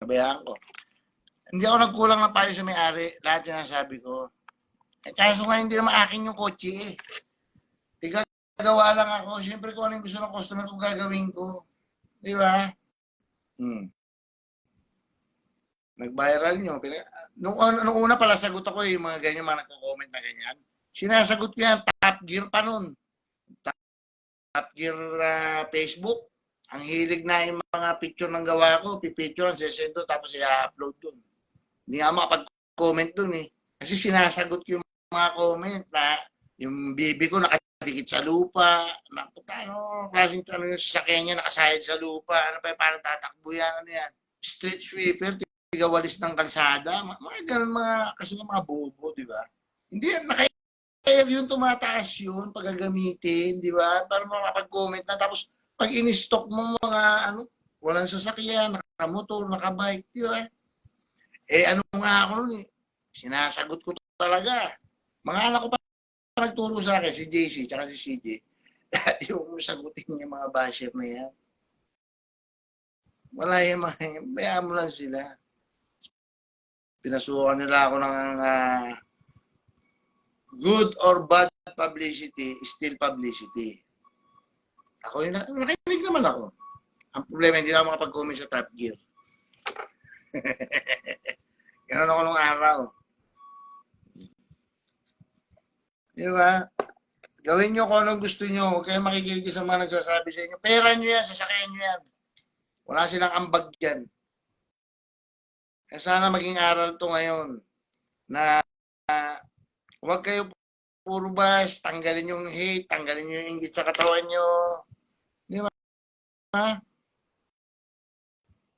Pinabayaan ko. Hindi ako nagkulang na payo sa may-ari. Lahat sinasabi ko. Kaso nga hindi naman akin yung kotse eh. Gagawa lang ako. Siyempre kung ano yung gusto ng customer ko gagawin ko. Di ba? Nag-viral nyo. Nung una pala sagot ako yung mga ganyan, mga nagko-comment na ganyan. Sinasagot ko yan, Top Gear pa nun. Top Gear Facebook. Ang hilig na yung mga picture ng gawa ko, pipicture ang sesendo tapos i-upload dun. Hindi nga makapag-comment dun eh. Kasi sinasagot ko yung mga comment na yung bibi ko nakadikit sa lupa, ano, klaseng ano yung sasakyan niya nakasayad sa lupa, ano pa yung parang tatakbo yan, ano yan. Street sweeper, tigawalis ng kalsada, mga ganun mga, kasi mga bobo, di ba? Hindi yan, naka-air yun, tumataas yun, pagagamitin, di ba? Para makapag-comment na, tapos pag in-stock mo mga, ano, walang sasakyan, nakamotor, nakabike, di ba? Eh, ano nga ako nun eh. Sinasagot ko talaga. Mga anak ko pa nagturo sa akin, si JC, tsaka si CJ. Dati yung sagutin yung mga basher na yan. Wala yung mga, bayaan mo lang sila. Pinasukan nila ako ng good or bad publicity, still publicity. Ako yung nakikinig naman ako. Ang problema, hindi na ako makapag-comment sa Top Gear. Ganun ako nung araw. Di ba? Gawin nyo kung anong gusto nyo. Huwag kayong makikinig sa mga nagsasabi sa inyo. Pera nyo yan, sasakayan nyo yan. Wala silang ambag yan. Eh, sana maging aral to ngayon na huwag kayo puro bas, tanggalin yung hate, tanggalin yung inggit sa katawan nyo. Di ba?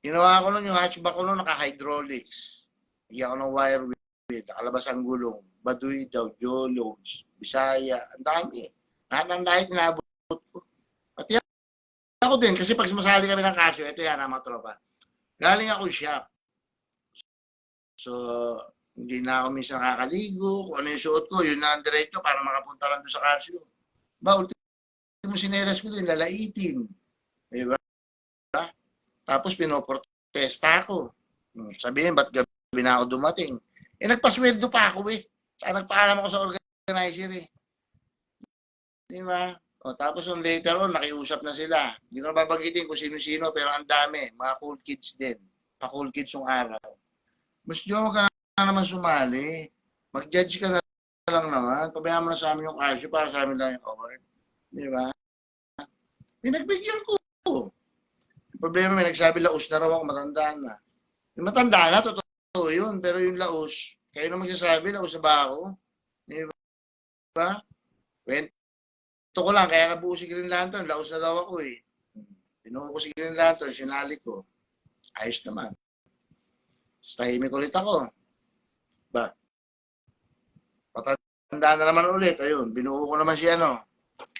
Ginawa ko nun yung hatchback ko nun, naka-hydraulics. Hindi ako ng wire wheel, nakalabas ang gulong. Baduy daw, Jologs, Bisaya, ang dami. Lahat ng dahil tinabot ko. Pati ako din, kasi pag sumasali kami ng Casio, ito yan mga tropa. Galing ako shop. So, hindi na ako minsan nakakaligo. Kung ano yung suot ko, yun na ang diretso para makapunta lang doon sa Casio. Ba, ultimo sinelas ko din, lalaitin. Diba? Tapos pinoprotesta ako. Sabihin, ba't gabi na ako dumating? Eh, nagpasweldo pa ako eh. Saka nagpaalam ako sa organizer eh. Diba? O, tapos yung later on, nakiusap na sila. Hindi ko na babanggitin kung sino-sino, pero ang dami. Mga cool kids din. Pa-cool kids yung araw. Mas diyo ka na naman sumali. Mag-judge ka na lang naman. Pabayaan mo na sa amin yung Casio para sa amin lang yung award. Diba? Pinagbigyan ko. Yung problema, may nagsabi laos na raw ako, matandaan na. Yung matanda na, totoo yun. Pero yung laos, kayo na magsasabi, laos na ba ako? Diba? Kwento ko lang, kaya nabuo si Green Lantern, laos na daw ako eh. Pinuho ko si Green Lantern, sinali ko. Ayos naman. Tahimik ulit ako. Ba? Patanda na naman ulit. Ayun, binuo ko naman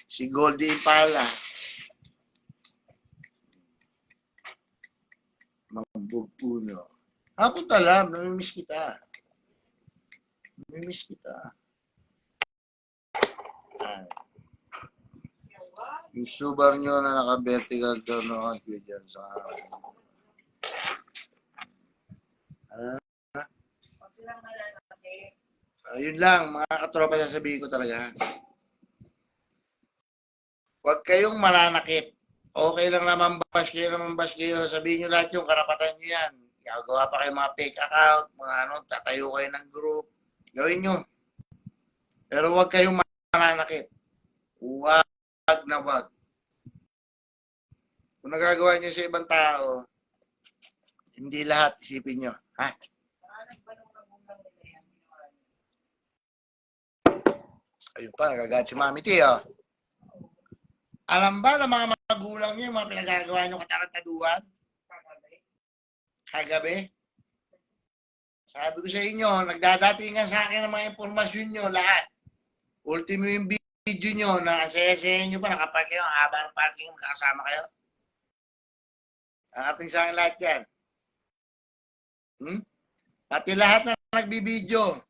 si Goldie Impala. Mambog uno. Ako talam, namimiss kita. Namimiss kita. Yung subar nyo na naka-vertical door noon, yun dyan sa yun lang, mga katropa, sasabihin ko talaga. Huwag kayong mananakit. Okay lang naman bash kayo. Sabihin nyo lahat yung karapatan nyo yan. Gagawa pa kayo mga fake account, mga tatayo kayo ng group. Gawin nyo. Pero huwag kayong mananakit. Huwag na huwag. Kung nagagawa nyo sa ibang tao, hindi lahat isipin nyo. Ha? Ayun pa, nagagat si Mami T, oh. Alam ba ng mga magulang niyo yung mga pinagagawa niyo katarantaduhan? Kagabi? Sabi ko sa inyo, nagdadatingan sa akin ng mga impormasyon niyo lahat. Ultimo yung video niyo na asaya-saya niyo pa, nakapark kayo, haba ng parking, makakasama kayo. Hanapin sa akin lahat yan. Pati lahat na nagbibideo.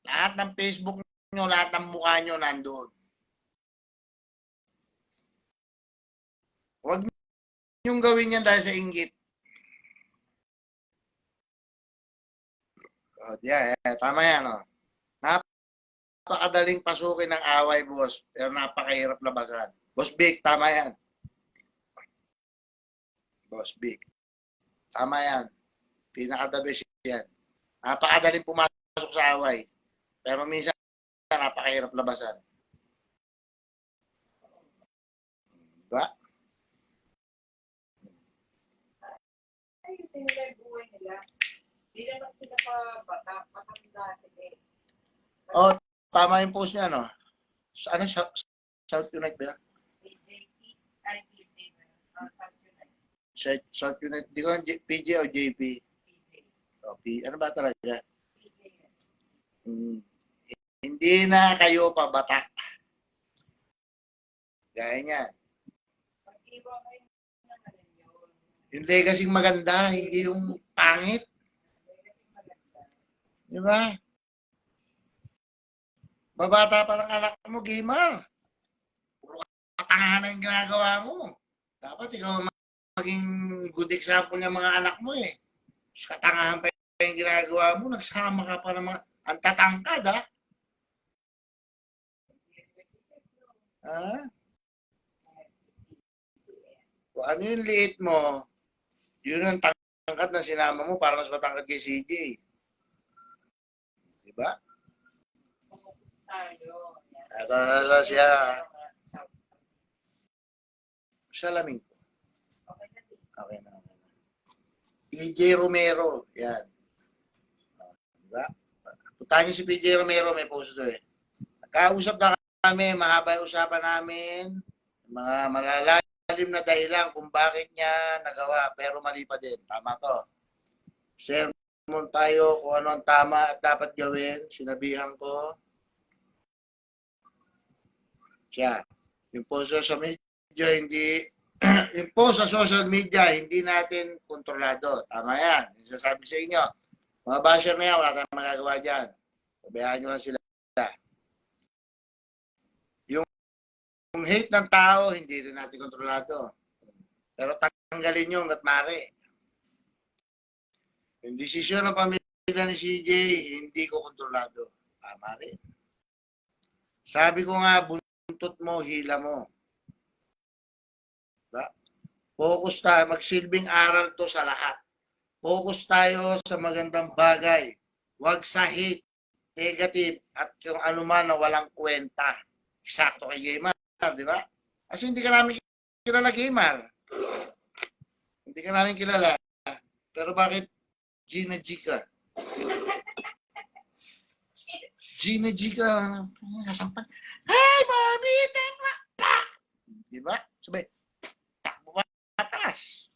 Lahat ng Facebook nyo, lahat ng mukha nyo nandoon. Huwag nyong gawin yan dahil sa inggit. Tama yan. Oh. Napakadaling pasukin ng away, boss. Pero napakahirap labasan. Boss Big, tama yan. Boss Big. Tama yan. Pinaka-the best yan. Napakadaling pumasok sa away. Pero minsan, napakahirap labasan. Diba? Ay, yung sinilay buhay nila. Hindi naman sila pa bata, matanda sila eh. Oh, tama yung post niya, no? Ano, South Unite ba yan? South Unite. Di ko PJ o JP? So, ano ba talaga? Hindi na kayo pabata. Gaya niya. Yung legacy maganda, hindi yung pangit. Di ba? Babata pa ng anak mo, gamer. Puro katangahan na yung ginagawa mo. Dapat ikaw maging good example ng mga anak mo eh. Katangahan pa yung ginagawa mo, nagsama ka pa ng mga, ang tatangkad ha. Ha? Kung ano yung liit mo, yun ang tangkad na sinama mo para mas matangkad kay CJ. Diba? Ito siya. Salamin ko. Okay na. PJ Romero. Yan. Diba? Puntahan niyo si PJ Romero, may post doon eh. Nagkausap na kami, mahaba yung usapan namin. Mga malalalim na dahilan kung bakit niya nagawa, pero mali pa din. Tama to. Sermon tayo kung ano ang tama at dapat gawin. Sinabihan ko siya. Yung post sa social media, hindi yung post sa social media, hindi natin kontrolado. Tama yan. Yung sasabi sa inyo. Mga basher na yan, wala tayong magagawa dyan. Pabayaan nyo lang sila. Yung hate ng tao, hindi rin natin kontrolado. Pero tanggalin nyo hanggat maaari. Yung desisyon ng pamilya ni CJ, hindi ko kontrolado. Tama rin. Sabi ko nga, buntot mo, hila mo. Diba? Focus tayo. Magsilbing aral to sa lahat. Focus tayo sa magandang bagay. Huwag sa hate, negative, at kung ano man na walang kwenta. Eksakto kay Gamer, di ba? Kasi hindi ka namin kilala, Gamer. Hindi ka namin kilala. Pero bakit Gina G ka? Gina G ka. Nasampan. Hey, Barbie! Tekla! Di ba? Sabi, takbo pa atas.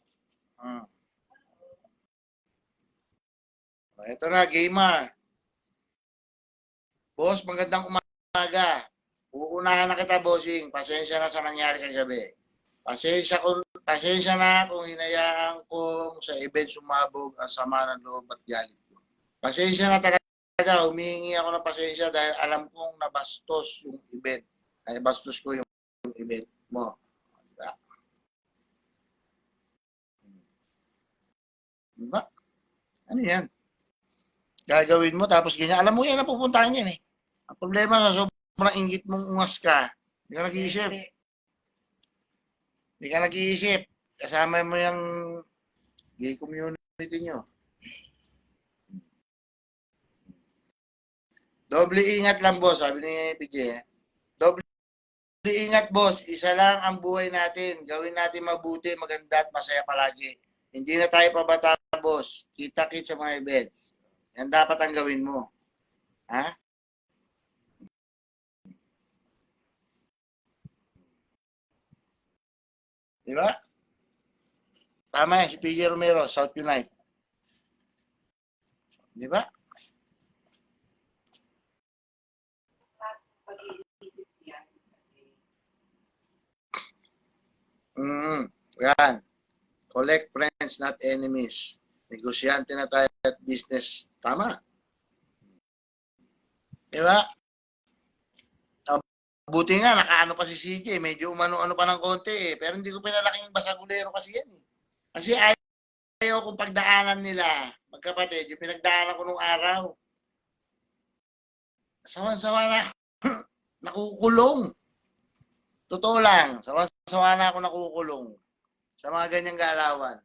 Ito na, Gamer. Boss, magandang umaga. Uunahan na kita, bossing. Pasensya na sa nangyari kagabi. Pasensya na kung hinayaan kong sa event sumabog ang sama ng loob at galit ko. Pasensya na talaga. Humihingi ako ng pasensya dahil alam kong nabastos yung event. Ay, bastos ko yung event mo. Diba? Diba? Ano yan? Gagawin mo tapos ganyan. Alam mo yan ang pupuntahan yan eh. Ang problema sa sobrang inggit mong ungas ka, hindi ka nag-iisip. Hindi ka nag-iisip. Kasama mo yung gay community nyo. Doble ingat lang, boss. Sabi ni PJ. Doble ingat, boss. Isa lang ang buhay natin. Gawin natin mabuti, maganda at masaya palagi. Hindi na tayo pabata, boss. Kita-kit sa mga events. Yan dapat ang gawin mo. Ha? Di ba? Tama yan, si PJ Romero, South Unite. Di ba? Yan. Collect friends, not enemies. Negosyante na tayo at business. Tama. Di ba? Buti nga, nakaano pa si CJ. Medyo umano-ano pa ng konti eh. Pero hindi ko pinalaking basagulero kasi yan eh. Kasi ayaw kong pagdaanan nila. Magkapatid, yung pinagdaanan ko nung araw. Sawan-sawa na nakukulong. Totoo lang. Sawan-sawa na ako nakukulong. Sa mga ganyang galawan.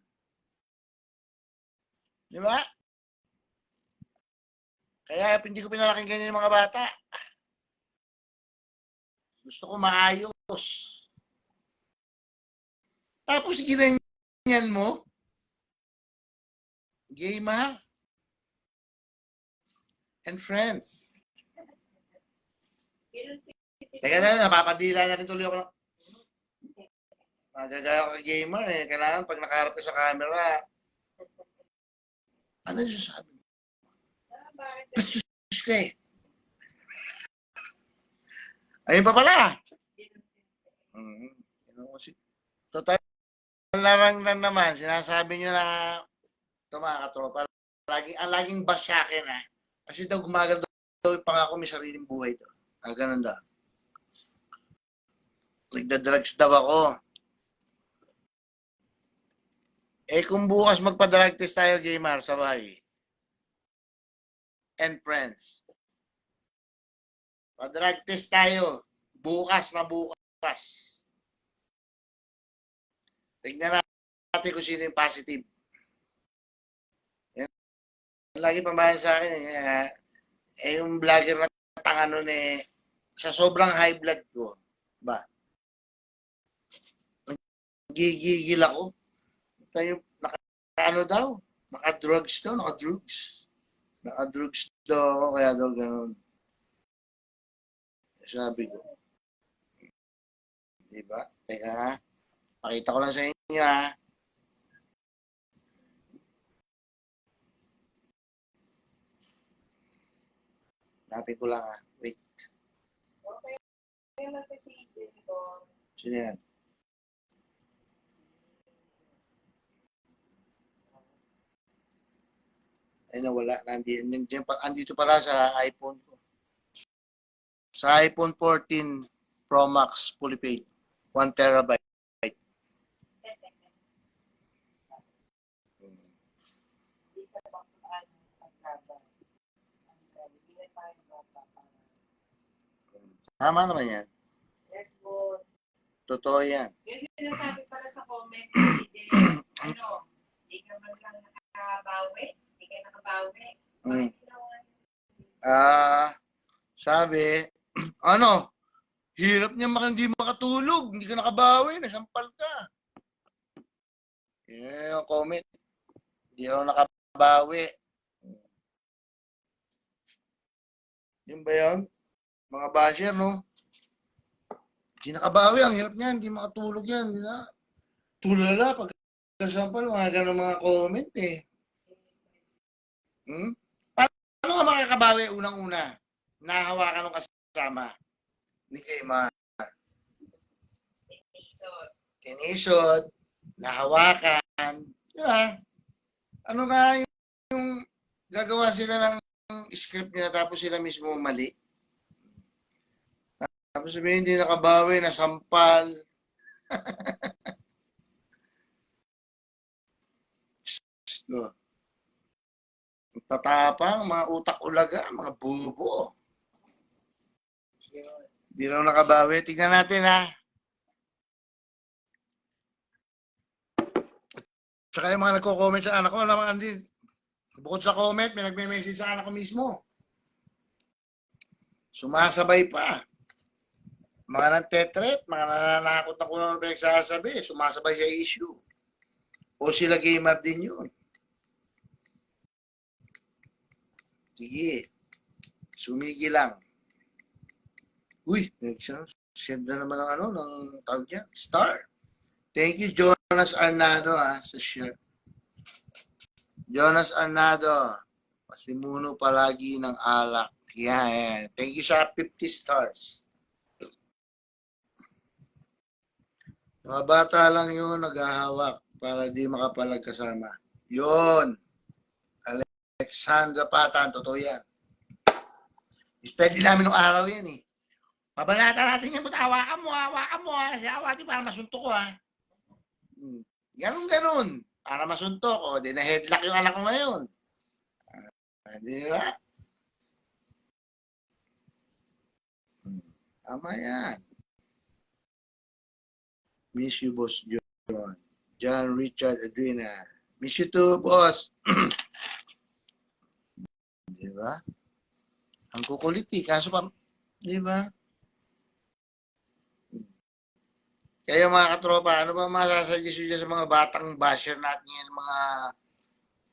Di ba? Kaya hindi ko pinalaking ganyan yung mga bata. Gusto ko maayos. Tapos ginanyan mo, Gamer and friends. Teka na, napapadila na rin tuloy ako. Nagagaya ko kay Gamer eh. Kailangan pag nakaharap ka sa camera, ano yung sasabi mo? Bastos ka eh. Ayun pa pala. Total, larang lang naman, sinasabi nyo na ito mga katropa, ang laging bash sa akin ha. Kasi daw gumagal daw yung pangako may sariling buhay daw. Ganun daw. Nagda-drugs daw ako. Kung bukas magpa-drug test tayo, Gamer, sabay. And friends. Pa-drug test tayo. Bukas na bukas. Tignan natin kung sino yung positive. Yan. Lagi pamahalan sa akin. Yung vlogger na tanga nun sa sobrang high blood ko. Ba? Gigigil ako. Tayo, ano daw? Naka-drugs daw, naka-drugs. Naka-drugs daw ako, kaya daw ganun. Sabi ko. Diba? Teka ha. Pakita ko lang sa inyo ha. Napin ko lang ha. Wait. Sino yan? Ay nawala. Andito pala sa iPhone ko. Sa iPhone 14 Pro Max fully paid. 1 terabyte. Tama naman yan. Yes, boss. Totoo yan. Yung sinasabi pala sa comment, ano, hindi ka man lang nakabawi. Hindi ka nakabawi. Sabi, ano, hirap niya hindi makatulog, hindi ka nakabawi, nasampal ka. Yan yung comment. Hindi ako nakabawi. Yun ba yun? Mga basher, no? Hindi nakabawi, ang hirap niya, hindi makatulog yan. Hindi na. Tulala, pag kasampal, mga ganun mga comment Paano ka makakabawi unang-una? Nahawakan ng kasama ni Kaymar. Tinisod, nahawakan. Diba? Ano nga yung gagawa sila ng script nila tapos sila mismo mali? Tapos sabihin, hindi nakabawi, nasampal. No. Tatapang, mga utak ulaga, mga bubo. Hindi raw nakabawi. Tingnan natin ha. Tsaka yung mga nagko-comment sa anak ko, naman din. Bukod sa comment, may nagme-message sa anak ko mismo. Sumasabay pa. Mga nagtetret, mga nananakot na kung ano pinagsasabi, sumasabay sa issue. O sila gamer din yun. Sige. Sumigi lang. Uy, send na naman ng ng tawag niya, star. Thank you, Jonas Arnado, sa share. Jonas Arnado, pasimuno palagi ng alak. Yan. Thank you sa 50 stars. Mga bata lang yun, naghahawak para di makapalag kasama. Yun. Alexandra Patan, totoo yan. Study namin nung araw yan Pabanata natin yan, hawakan mo, Siya para masuntok ko Ganun. Para masuntok di na-headlock yung anak ko ngayon. Di ba? Tama yan. Miss you, Boss John. John Richard Adrina. Miss you too, boss. Di ba? Ang kukulit kaso pa, di ba? Kaya mga katropa, ano ba masasuggest nyo sa mga batang basher natin yan, mga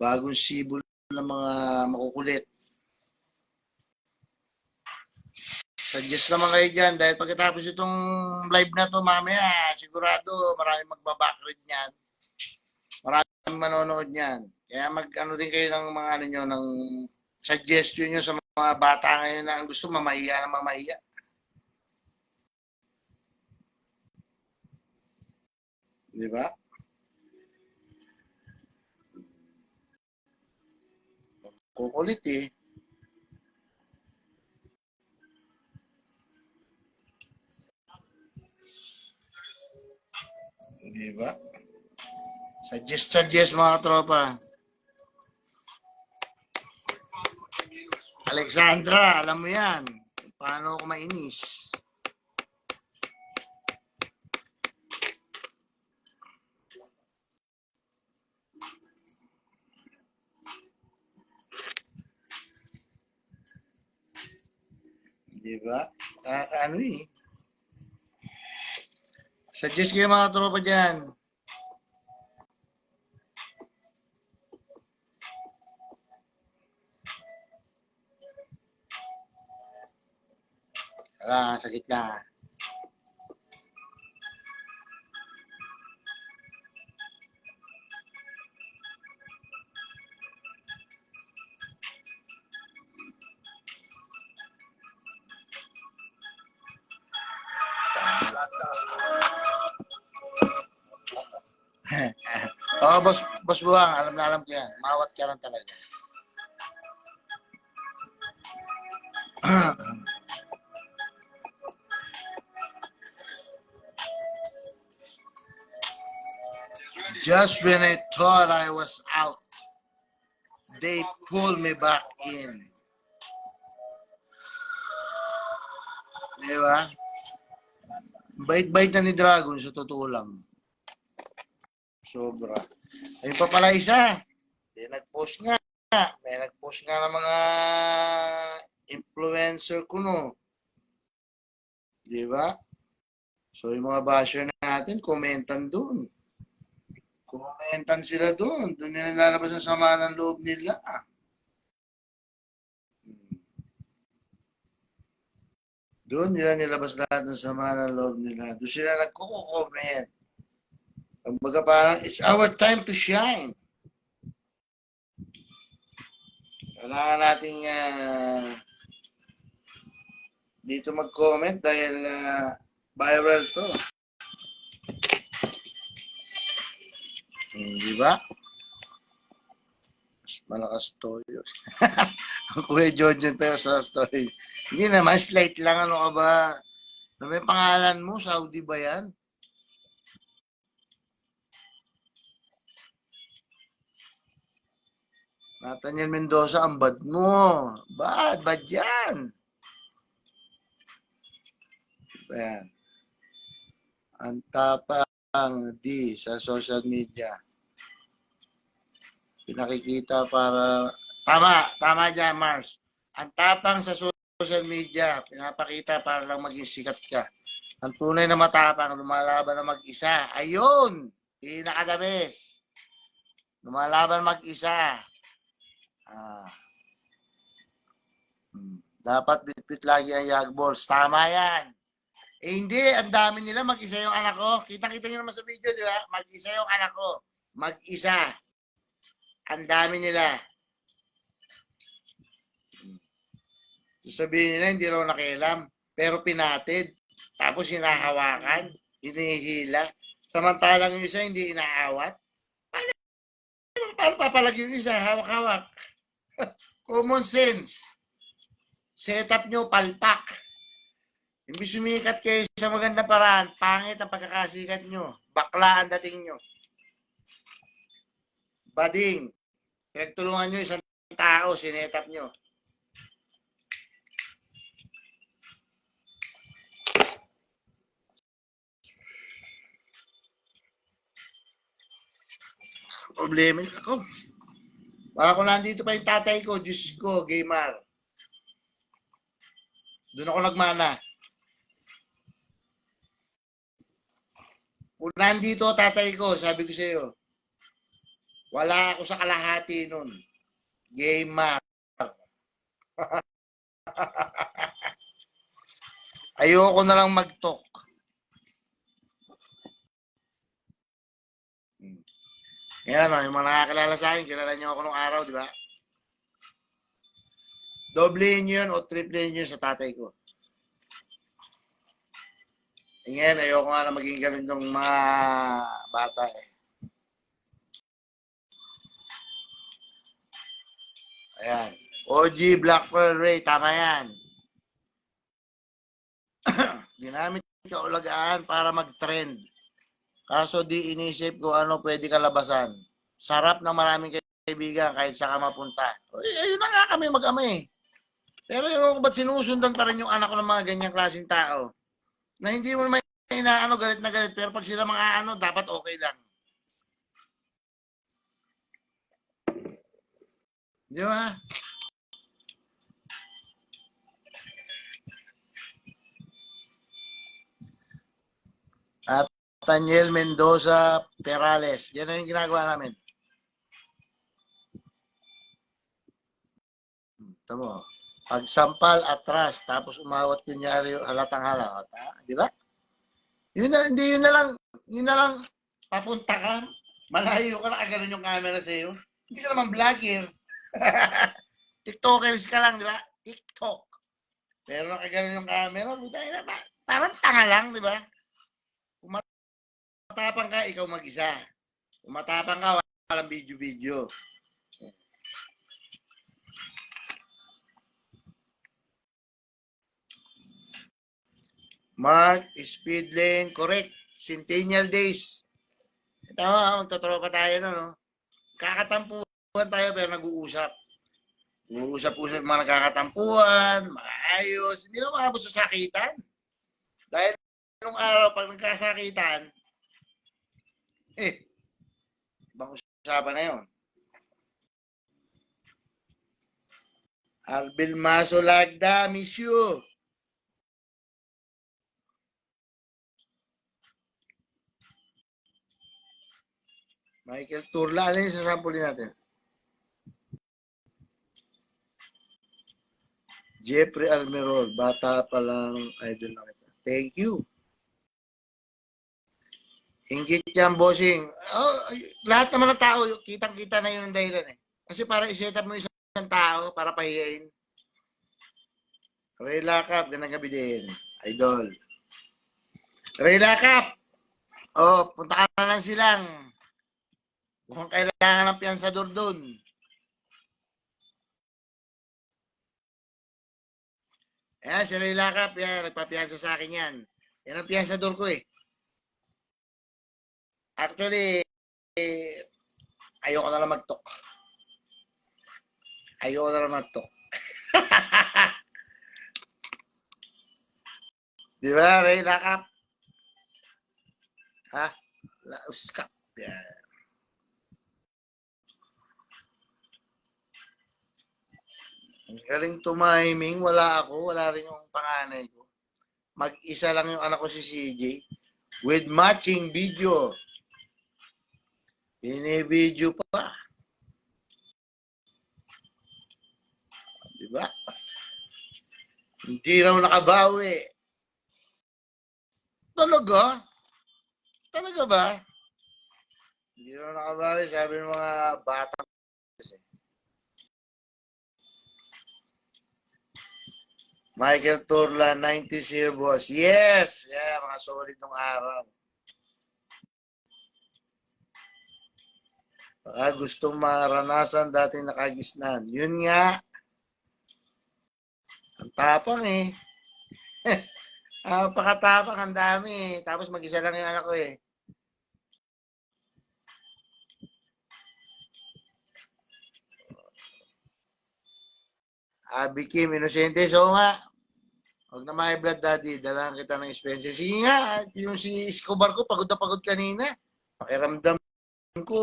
bagong sibol na mga makukulit? Suggest naman kayo dyan dahil pagkatapos itong live na to mamaya, sigurado maraming magbabackread niyan. Maraming manonood niyan. Kaya mag-ano din kayo ng mga ano nyo, ng suggestion nyo sa mga bata ngayon na gusto mamahiya na mamahiya. Di ba? Kukulit eh. Diba? Suggest mga tropa. Alexandra, alam mo yan. Paano ako mainis? Diba? Ano eh. Suggest kayo mga tropa dyan. Sa gitna. Oo, boss Buwang, alam na alam ko yan. Mawat ka lang talaga. Just when I thought I was out, they pulled me back in. Diba? Bait-bait na ni Dragon sa totoo lang. Sobra. Ayun pa pala isa. May nag-post nga. May nag-post nga ng mga influencer ko, no. Diba? So, yung mga basher natin, komentan dun. Komentan sila dun. Doon nila lalabas ang sama ng loob nila. Doon nila nilabas lahat ng sama ng loob nila. Doon sila nagko-comment. Kumbaga parang, it's our time to shine. Kailangan nating dito mag-comment dahil viral to. Di ba? Mas malakas to yun. Ang Kuya Jojen pa mas malakas to yun. Hindi naman, slight lang. Ano ka ba? Ano may pangalan mo? Saudi ba yan? Nathaniel Mendoza, ang bad mo. Bad yan. Ayan. Ang tapang di sa social media. Pinakikita para... Tama dyan, Mars. Ang tapang sa social media, pinapakita para lang maging sikat ka. Ang tunay na matapang, lumalaban na mag-isa. Ayun! Pinakadabes. Lumalaban mag-isa. Dapat bitbit lagi ang yagballs. Tama yan. Eh hindi, ang dami nila mag-isa yung anak ko. Kita-kita nyo naman sa video, di ba? Mag-isa yung anak ko. Mag-isa. Ang dami nila. Sabihin nila, hindi raw nakialam. Pero pinatid. Tapos hinahawakan. Hinihila. Samantalang yung isa hindi inaawat. Paano papalagi yung isa? Hawak-hawak. Common sense. Setup nyo, palpak. Imbis sumikat kayo sa maganda paraan, pangit ang pagkakasikat nyo. Bakla ang dating nyo. Bading. Pinagtulungan nyo isang tao, sinetap nyo. Problema ako. Baka kung nandito pa yung tatay ko, Diyos ko, gamer. Doon ako nagmana. Kung nandito tatay ko, sabi ko sa iyo, wala ako sa kalahati nun. Gamer. Ayoko na lang mag-talk. Yan o, yung mga nakakilala sa akin, kilala niyo ako nung araw, di ba? Doble nyo yun o triple nyo yun sa tatay ko. Ngayon, ayoko nga na maging ganun ng mga bata eh. Ayan. OG Black Pearl Ray, tama yan. Ginamit kaulagaan para mag-trend. Kaso di inisip kung ano pwede kalabasan. Sarap ng maraming kaibigan kahit saan ka mapunta. Ayun na nga kami mag-ama eh. Pero yung ba't sinusundan pa rin yung anak ko ng mga ganyang klaseng tao? Na hindi mo naman inaano, galit na galit. Pero pag sila mga ano, dapat okay lang. Di ba? At Daniel Mendoza Perales. Yan ang yung ginagawa namin. Ito mo. Pagsampal atras, tapos umawat kunyari halatang halata. Di ba? Yun na, hindi yun na lang, papunta ka, malayo ka, nakaganon yung camera sa'yo. Hindi ka naman vlogger. TikTokers ka lang, di ba? TikTok. Pero nakaganon yung camera, parang tanga lang, di ba? Kung matapang ka, ikaw mag-isa. Kung matapang ka, walang video-video. Mark, speed lane, correct. Centennial days. Tama, magtotropa tayo no? Kakatampuhan tayo pero nag-uusap. Uusap-usap mga nagkakatampuhan, maayos. Hindi na maabot sa sakitan. Dahil nung araw, pag nagkasakitan, ibang usapan na yun. Albil Maso Lagda, miss you. Michael Turla, ano yung sasampulin natin? Jeffrey Almerol, bata pa lang, idol na kita. Thank you. Ingit yan, bossing. Oh, lahat naman ng tao, kitang-kita na yun ang dahilan eh. Kasi para i-set up mo isang tao para pahiyain. Ray Lakap, ganang gabi din. Idol. Ray Lakap! Oh, punta ka na lang silang. Kung kailangan ng piyansador doon. Ayan, si Ray Lakap, yan, nagpapiyansa sa akin yan. Yan ang piyansador ko eh. Actually, ayoko na lang mag-talk. Ayoko na lang mag-talk. Di ba, Ray Lakap? Ha? Lauskap. Yan. Ang galing tumiming, wala ako, wala rin yung panganay ko. Mag-isa lang yung anak ko si CJ with matching video. Binibideo pa. Diba? Hindi raw nakabawi. Talaga? Talaga ba? Hindi raw nakabawi, sabi ng mga bata. Michael Turla, 90s here, boss. Yes! Yeah, mga solid nung araw. Baka gustong maranasan dating nakagisnan. Yun nga. Ang tapang eh. Pakatapang, ang dami eh. Tapos mag-isa lang yung anak ko eh. Abi Kim, inosente. So nga, huwag na may blood daddy, dalahan kita ng expenses. Sige nga, yung si Escobar ko, pagod na pagod kanina. Pakiramdam ko,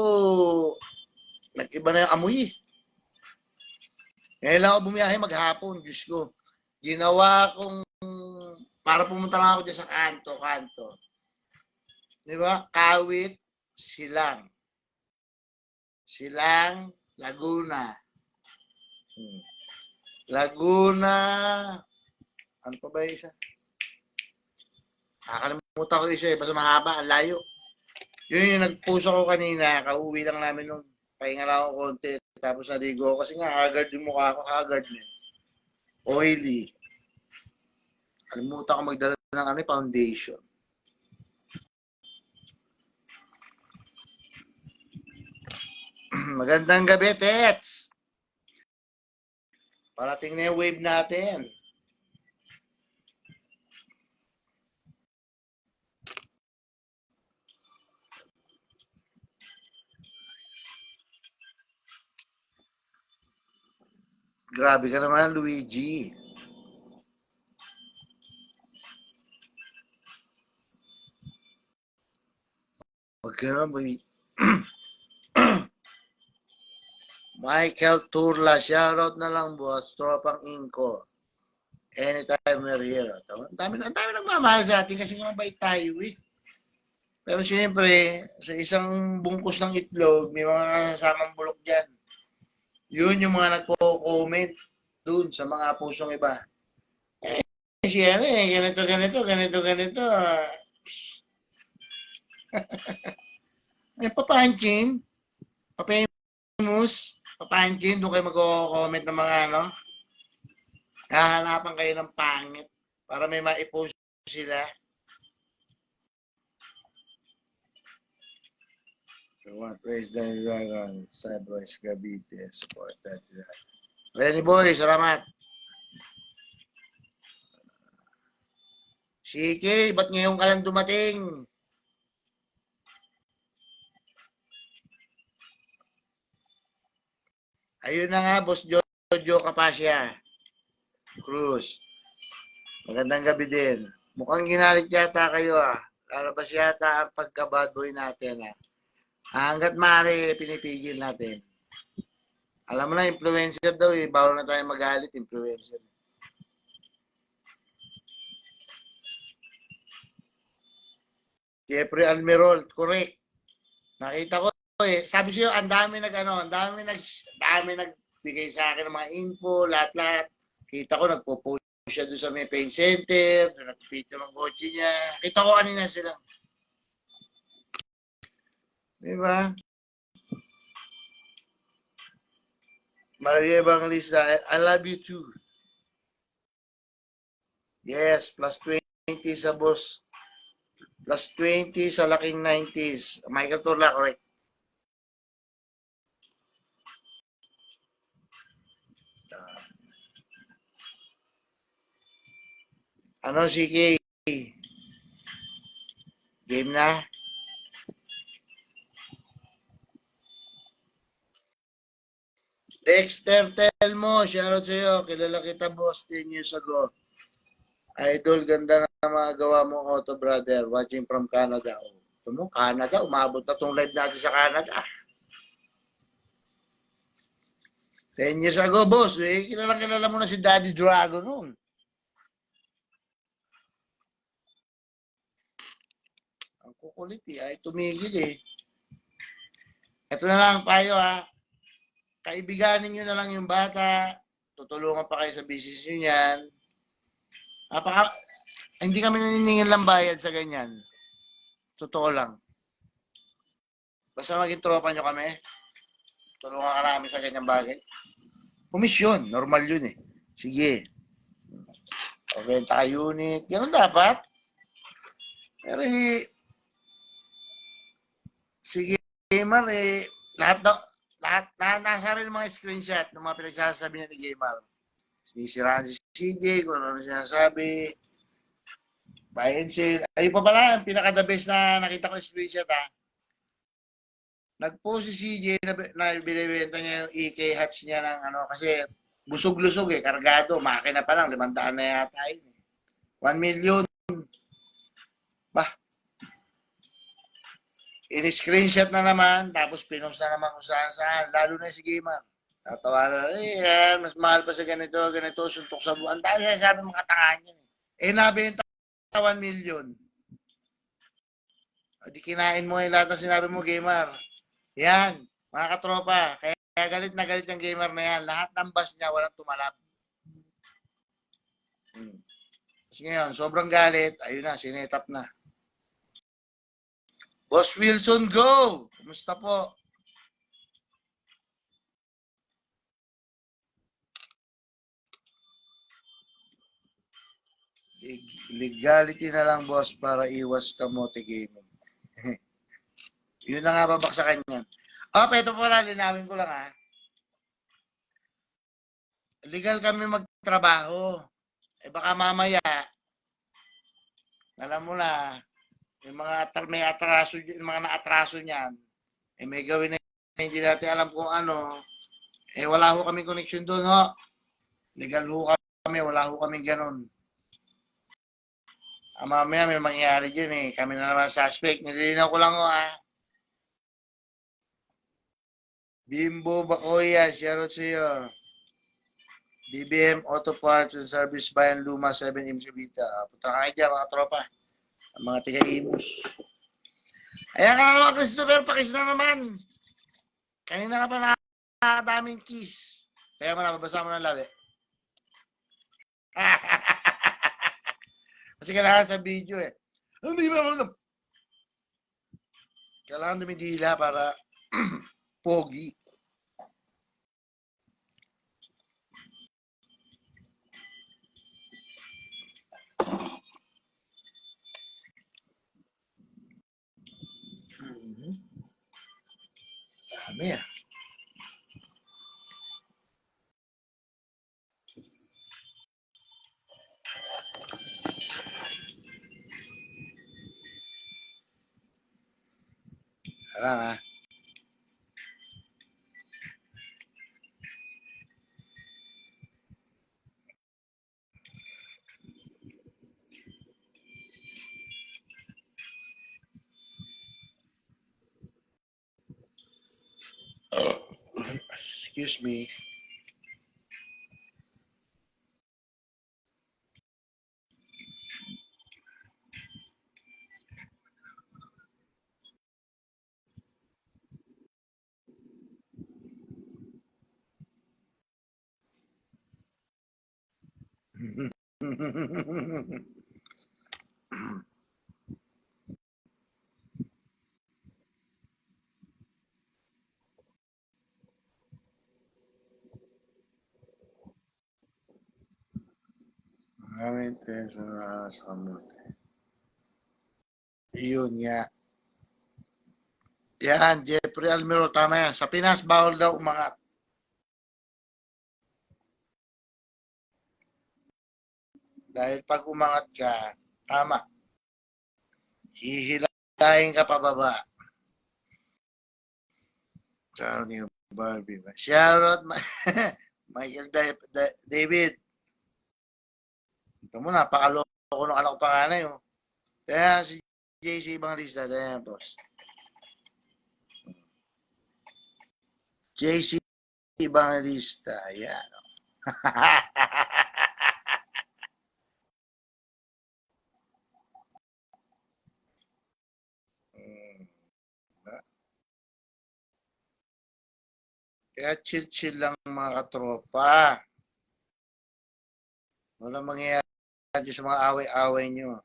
nag-iba na yung amoy. Ngayon lang ako bumiyahe maghapon, Diyos ko. Ginawa kong, para pumunta lang ako dyan sa kanto. Di ba? Kawit, Silang. Silang, Laguna. Laguna, ano pa ba isa? Nakakalimutan ko isa eh, basta mahaba, ang layo. Yun yung nag-post ako kanina, kauwi lang namin nung pahinga lang ako konti, tapos naligo ako kasi nga haggard yung mukha ko, haggardness. Oily. Kalimutan ko magdala ng foundation. Magandang gabi, Tets! Parating na yung wave natin. Grabe ka naman, Luigi. Wag ka naman, Michael Turla, shoutout na lang, boss. Tropang Inko. Anytime we're here. Ang dami nagmamahal sa atin kasi mabait tayo eh. Pero siyempre, sa isang bungkus ng itlog, may mga kasamang bulok dyan. Yun yung mga nagko-comment dun sa mga pusong iba. Siya ganito. Ay, papansin, papansin, doon kayo magko-comment ng mga ano, hahanapan kayo ng pangit para may ma-post sila. So what, praise the Dragon, Sideways Cavite, support that. Lenny Boy, salamat. Sige, ba't ngayon ka lang dumating? Ayun na nga, Boss Jojo Kapasya. Cruz. Magandang gabi din. Mukhang ginalit yata kayo ah. Lalabas yata ang pagka-bad boy natin ah. Hanggat maaari, pinipigil natin. Alam mo na, influencer daw eh. Bawal na tayo magalit, influencer. Jeffrey Almirol, correct. Nakita ko eh. Sabi siya, ang dami nagbigay sa akin ng mga info, lahat-lahat. Kita ko, nagpo-post siya doon sa may paint center, doon nagpipito ng kotse niya. Kita ko kanina sila. Diba? Maria Evangelista, I love you too. Yes, plus 20 sa boss. Plus 20 sa laking 90s. Michael Turla, correct. Ano, sige. Game na? Dexter Telmo, shoutout sa'yo. Kilala kita, boss, 10 years ago. Idol, ganda na mga gawa mo, Auto Brother. Watching from Canada. Ito mo, Canada. Umabot na itong live natin sa Canada. 10 years ago, boss. Eh, kilala mo na si Daddy Drago noon. Ang kukulit eh. Ay, tumigil eh. Ito na lang, payo ha. Kaibiganin nyo na lang yung bata. Tutulungan pa kayo sa business nyo yan. Hindi kami naniningil lang bayad sa ganyan. Totoo lang. Basta maging tropa nyo kami. Tulungan ka namin sa ganyang bagay. Komisyon. Normal yun eh. Sige. Pabenta ka unit. Ganun dapat. Pero sige, gamer lahat nasa rin mga screenshot ng mga pinagsasabi niya ni gamer. Sinisiraan si CJ, kung ano sinasabi. Buy and sell. Ayun pa pala, ang pinaka-the best na nakita ko yung screenshot ha. Nag-post si CJ na binibenta niya yung EK hats niya ng ano, kasi busog-lusog eh, kargado, makina pa lang, 500 na yata yun. 1 million. Bah. In-screenshot na naman, tapos pinost na naman kung saan, lalo na si gamer. Tatawa na, mas mahal pa sa ganito, suntok sa buwan. Ang dami sabi mga tanga niya. Nabenta 1 million. Di kinain mo yung lahat na sinabi mo, gamer. Yan, mga katropa. Kaya galit na galit yung gamer na yan. Lahat ng bus niya, walang tumalap. Kasi ngayon, sobrang galit. Ayun na, sinetap na. Boss Wilson, go! Kumusta po? Legality na lang, boss, para iwas kamote gaming. Yun na nga babaksakan yan. Ito pala, linawin ko lang ha. legal kami magtrabaho. Eh baka mamaya, alam mo na, yung may atraso, yung mga naatraso niyan, eh may gawin na hindi natin alam kung ano, eh wala ho kami connection doon ho. Legal ho kami, wala ho kami ganun. Mamaya may mangyayari dyan eh. Kami na naman suspect. Nililinaw ko lang ho ah. Bimbo Bacoya, shoutout sa iyo. BBM Auto Parts and Service Bayan Luma 7 Imsubita. Punta ka kayo dyan mga tropa. Ang mga tiga-imus. Ayan ka na naman Christopher, pakis na naman. Kanina ka pa nakakadaming kiss. Kaya mo na, babasa mo ng labi. Kasi kailangan sa video eh. Kailangan dumidila para pogi. Dami ah. Alam ah. Excuse me. Maraming tension na sa kamuti. Yun nga. Yan, Jeffrey Almero, tama yan. Sa Pinas, bawal daw umangat. Dahil pag umangat ka, tama. Hihilahin ka pababa. Charlie Barbie. Shoutout, Michael David. Ito mo, napakaloko ng anak ko panganay. Oh. Kaya si JC Evangelista, yan, boss. JC Evangelista, yan. Kaya chill-chill lang mga katropa. Walang mangyayari sa mga away-away nyo.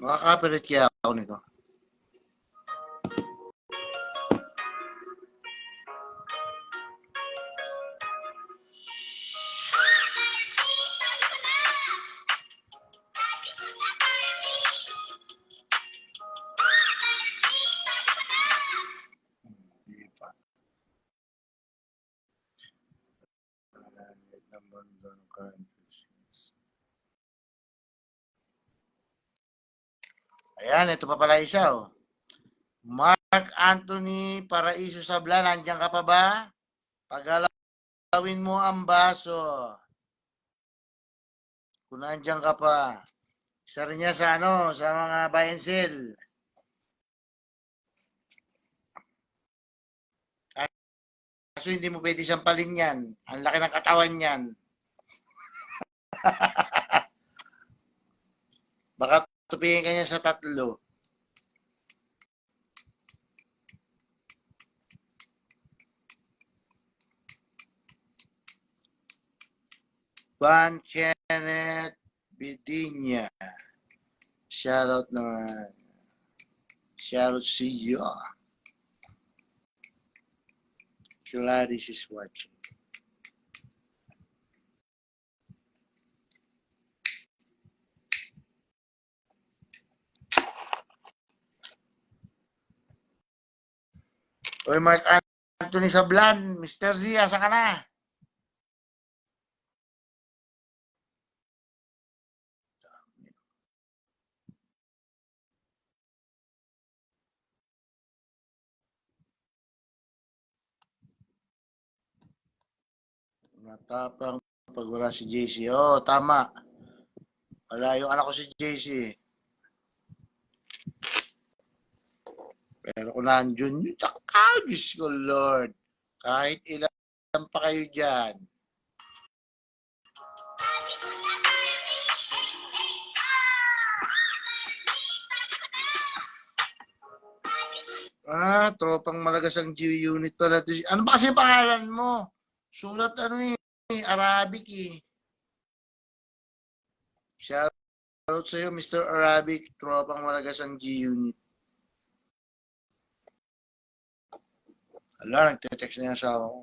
Makakapilit kaya ako nito. Ayan, ito pa pala isa. Oh. Mark Anthony Paraiso Sablan, nandiyan ka pa ba? Pagalawin mo ang baso. Kung nandiyan ka pa. Isa rin niya sa sa mga buy and sell. Kaso hindi mo pwede sampalin yan. Ang laki ng katawan yan. Baka tupingin ka niya sa 3. Ayan, Van Kenneth Bidinya. Shoutout naman. Shoutout sa iyo. Gladys is watching. Oy, Mark Anthony Sablan, Mr. Z, asa ka na? Matapang pag wala si JC. Oh, tama. Wala yung anak ko si JC. Pero kung nandun yun, tsaka, Diyos ko, Lord. Kahit ilan pa kayo dyan. Tropang Malagasang G-Unit pala. Ano ba kasi yung pangalan mo? Sulat ano Arabic eh. Shoutout sa'yo, Mr. Arabic, Tropang Malagasang G-Unit. Ala, nagte-text na yung asawa ko.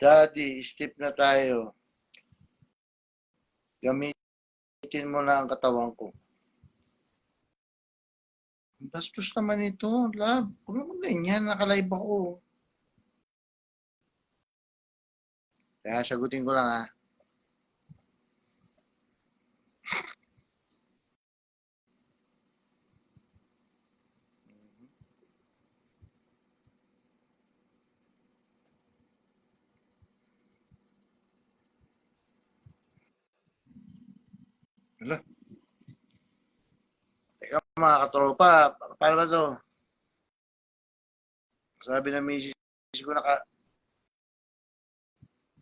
Daddy, step na tayo. Gamitin mo na ang katawan ko. Bastos naman ito, love. Huwag naman ganyan, nakalive ako. Kaya sagutin ko lang ha. Hala. Teka mga katropa, paano ba to? Sabi na misis ko,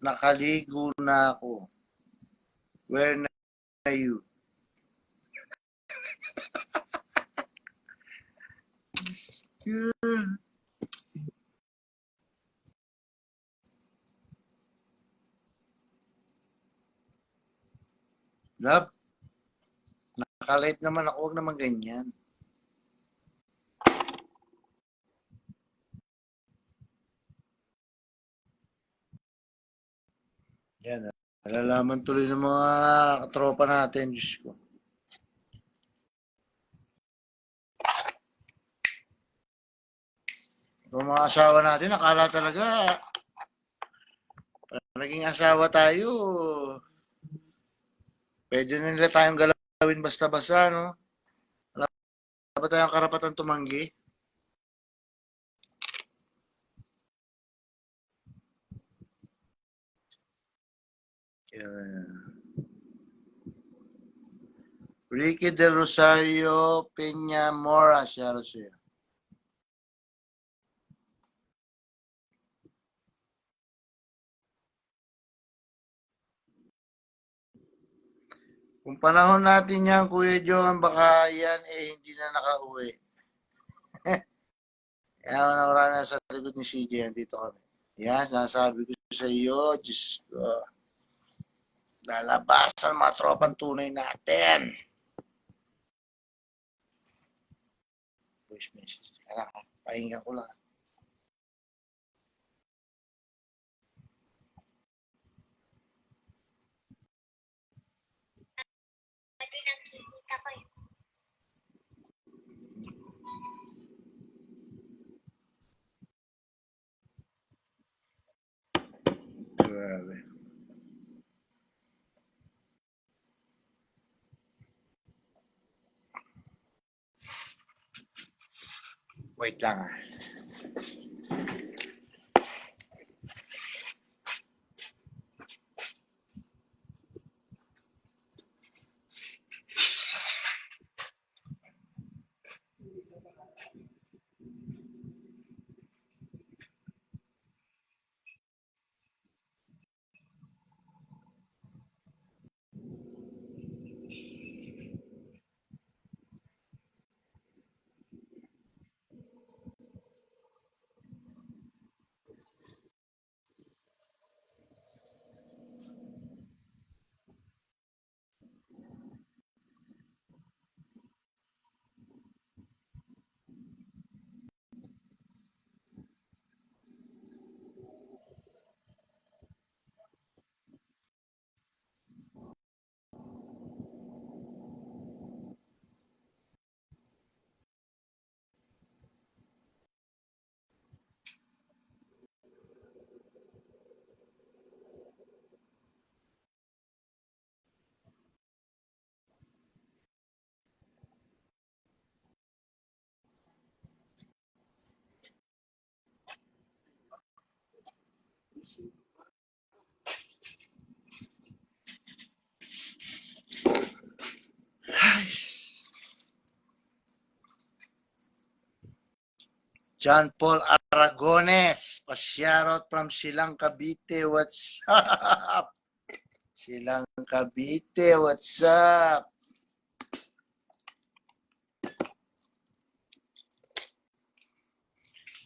nakaligo na ako. Where na you? Love, nakalive naman ako, huwag naman ganyan. Yan, nalalaman tuloy ng mga katropa natin, Diyos ko. Yung mga asawa natin, nakala talaga, naging asawa tayo, pwede na nila tayong galawin basta-basta, no? Wala ba tayong karapatan tumanggi? Ricky Del Rosario Peña Mora, shoutout sa'yo. Kung panahon natin yan, Kuya Johan, baka yan hindi na nakauwi. Kaya marami na sa likod ni CJ, dito kami. Yan, nasabi ko sa iyo, Diyos ko. Lalabas ang mga tropang tunay natin. Voice message. Kaya pahinga ko lang. Pati nakikita ko eh. Grabe. Wait lang ah. John Paul Aragones, pa-shoutout from Silang Cavite. What's up? Silang Cavite, what's up?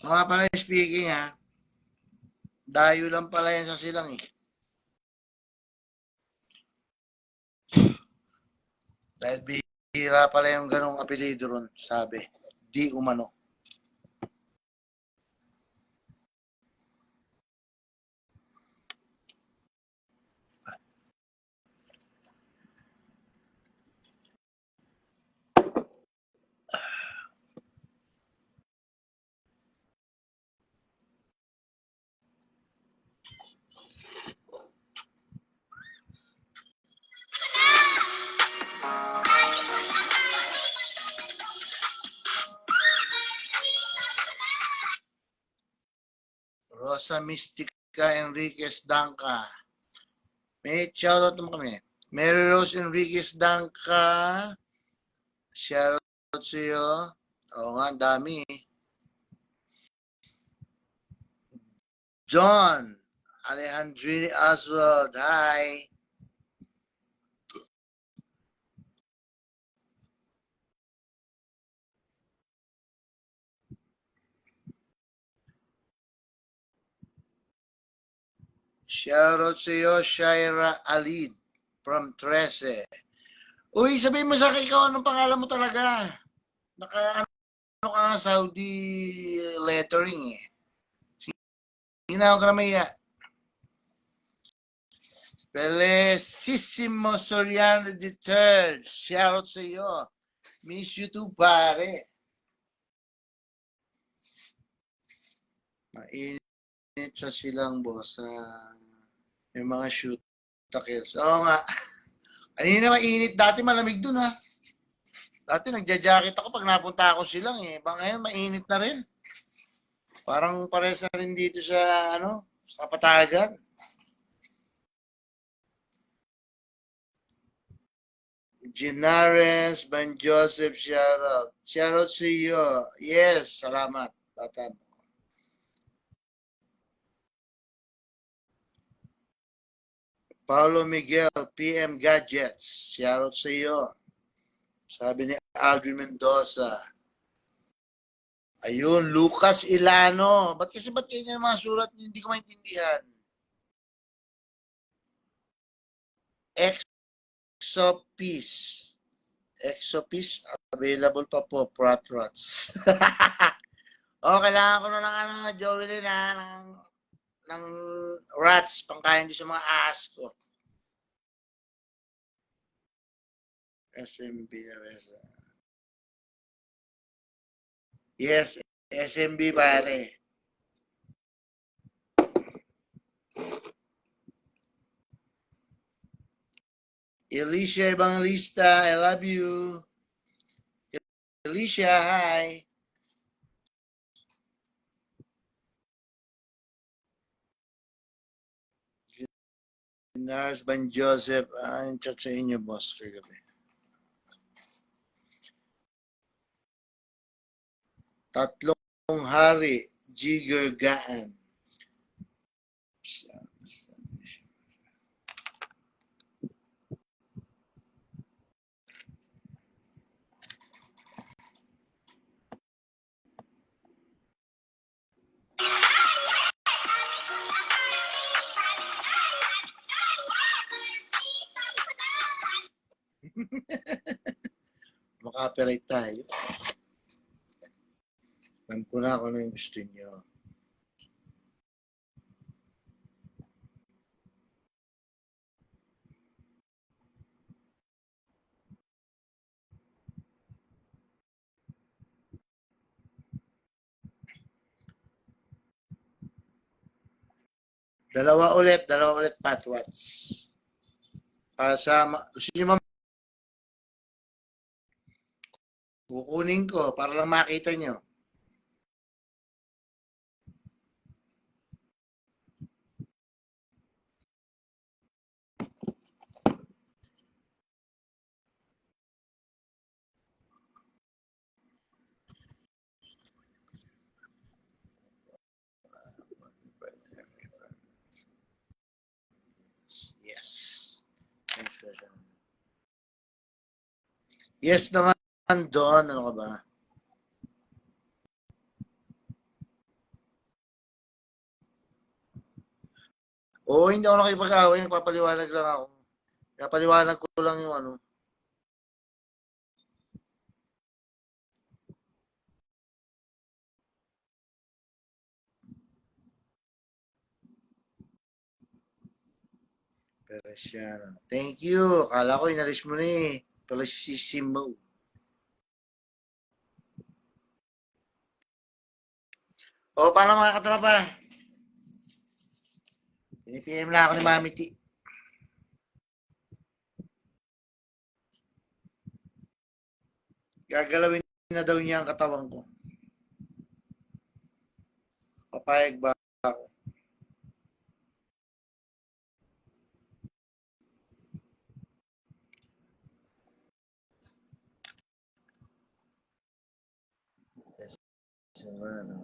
Mga pala speaking ha, dayo lang pala yan sa Silang eh. Dahil bihira pala yung ganong apelido ron, sabi. Di umano. Rosa Mystica Enriquez Danca. May shoutout naman kami. Mary Rose Enriquez Danca. Shoutout sa iyo. Oo nga, dami. John Alejandrini Oswald. Hi. Shoutout sa iyo, Shaira Alid from Trece. Uy, sabihin mo sa akin ikaw anong pangalan mo talaga. Ano ka nga Saudi lettering eh. Ginawa ka na maya. Felicissimo Soriano III. Shoutout sa iyo. Miss you too, pare. Mainit sa Silang, boss. May mga shoot takils. Oo nga. Kanina mainit. Dati malamig dun ha. Dati nagja-jacket ako pag napunta ako Silang eh. Ngayon mainit na rin. Parang pares na rin dito sa sa Kapatagan. Ginares Ban Joseph, shoutout. Shoutout sa iyo. Yes, salamat. Bata. Paulo Miguel, PM Gadgets. Shoutout sa iyo. Sabi ni Alvin Mendoza. Ayun, Lucas Ilano. Ba't ganyan mga surat niyo? Hindi ko maintindihan. Exopis. Exopis, available pa po, Pratrots. Kailangan ko na ng Joey ng rats, pangkain doon sa mga ahas ko. SMB na resa. Yes, SMB pare. Alicia Evangelista, I love you. Alicia, hi. Nars Ban Joseph, ang chat sa inyo, boss, kagabi. Tatlong hari, Jigger Gaan. Maka-copyright tayo. Alam ko na kung ano yung gusto nyo. Dalawa ulit Patwats. Para sa, gusto nyo kukunin ko para lang makita nyo. Next question. Yes naman, Don. Ano ka ba? Oo, hindi ako nakipag-away. Nagpapaliwanag lang ako. Napaliwanag ko lang yung ano. Peresiano. Thank you. Akala ko inalis mo na eh. Peresissimo. O, paano mga katropa? Pinipm lang ako ni Mami T. Gagalawin na daw niya ang katawan ko. Papayag ba ako? Yes, naman.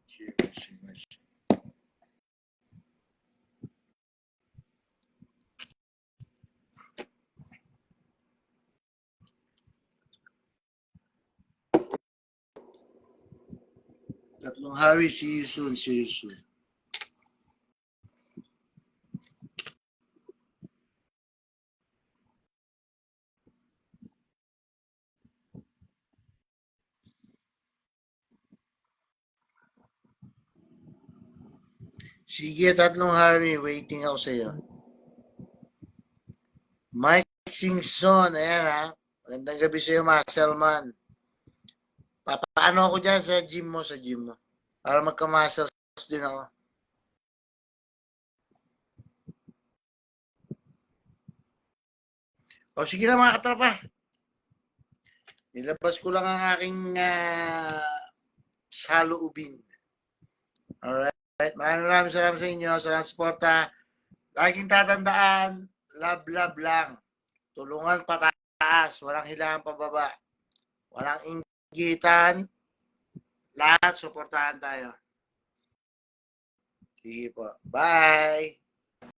Cheers. Tatlong Harry, see you soon. Sige, tatlong Harry, waiting ako sa iyo. Mike Singson, ayan ha. Magandang gabi sa iyo, Muscleman. Papaano ako dyan sa gym mo, Para magka-muscles din ako. O sige na mga katropa. Nilabas ko lang ang aking saloobin. Alright. Maraming salamat sa inyo. Salamat suporta. Laging tatandaan, love lang. Tulungan pataas. Walang hilangan pababa. Walang inggitan. Lahat, suportahan tayo. Sige po. Bye!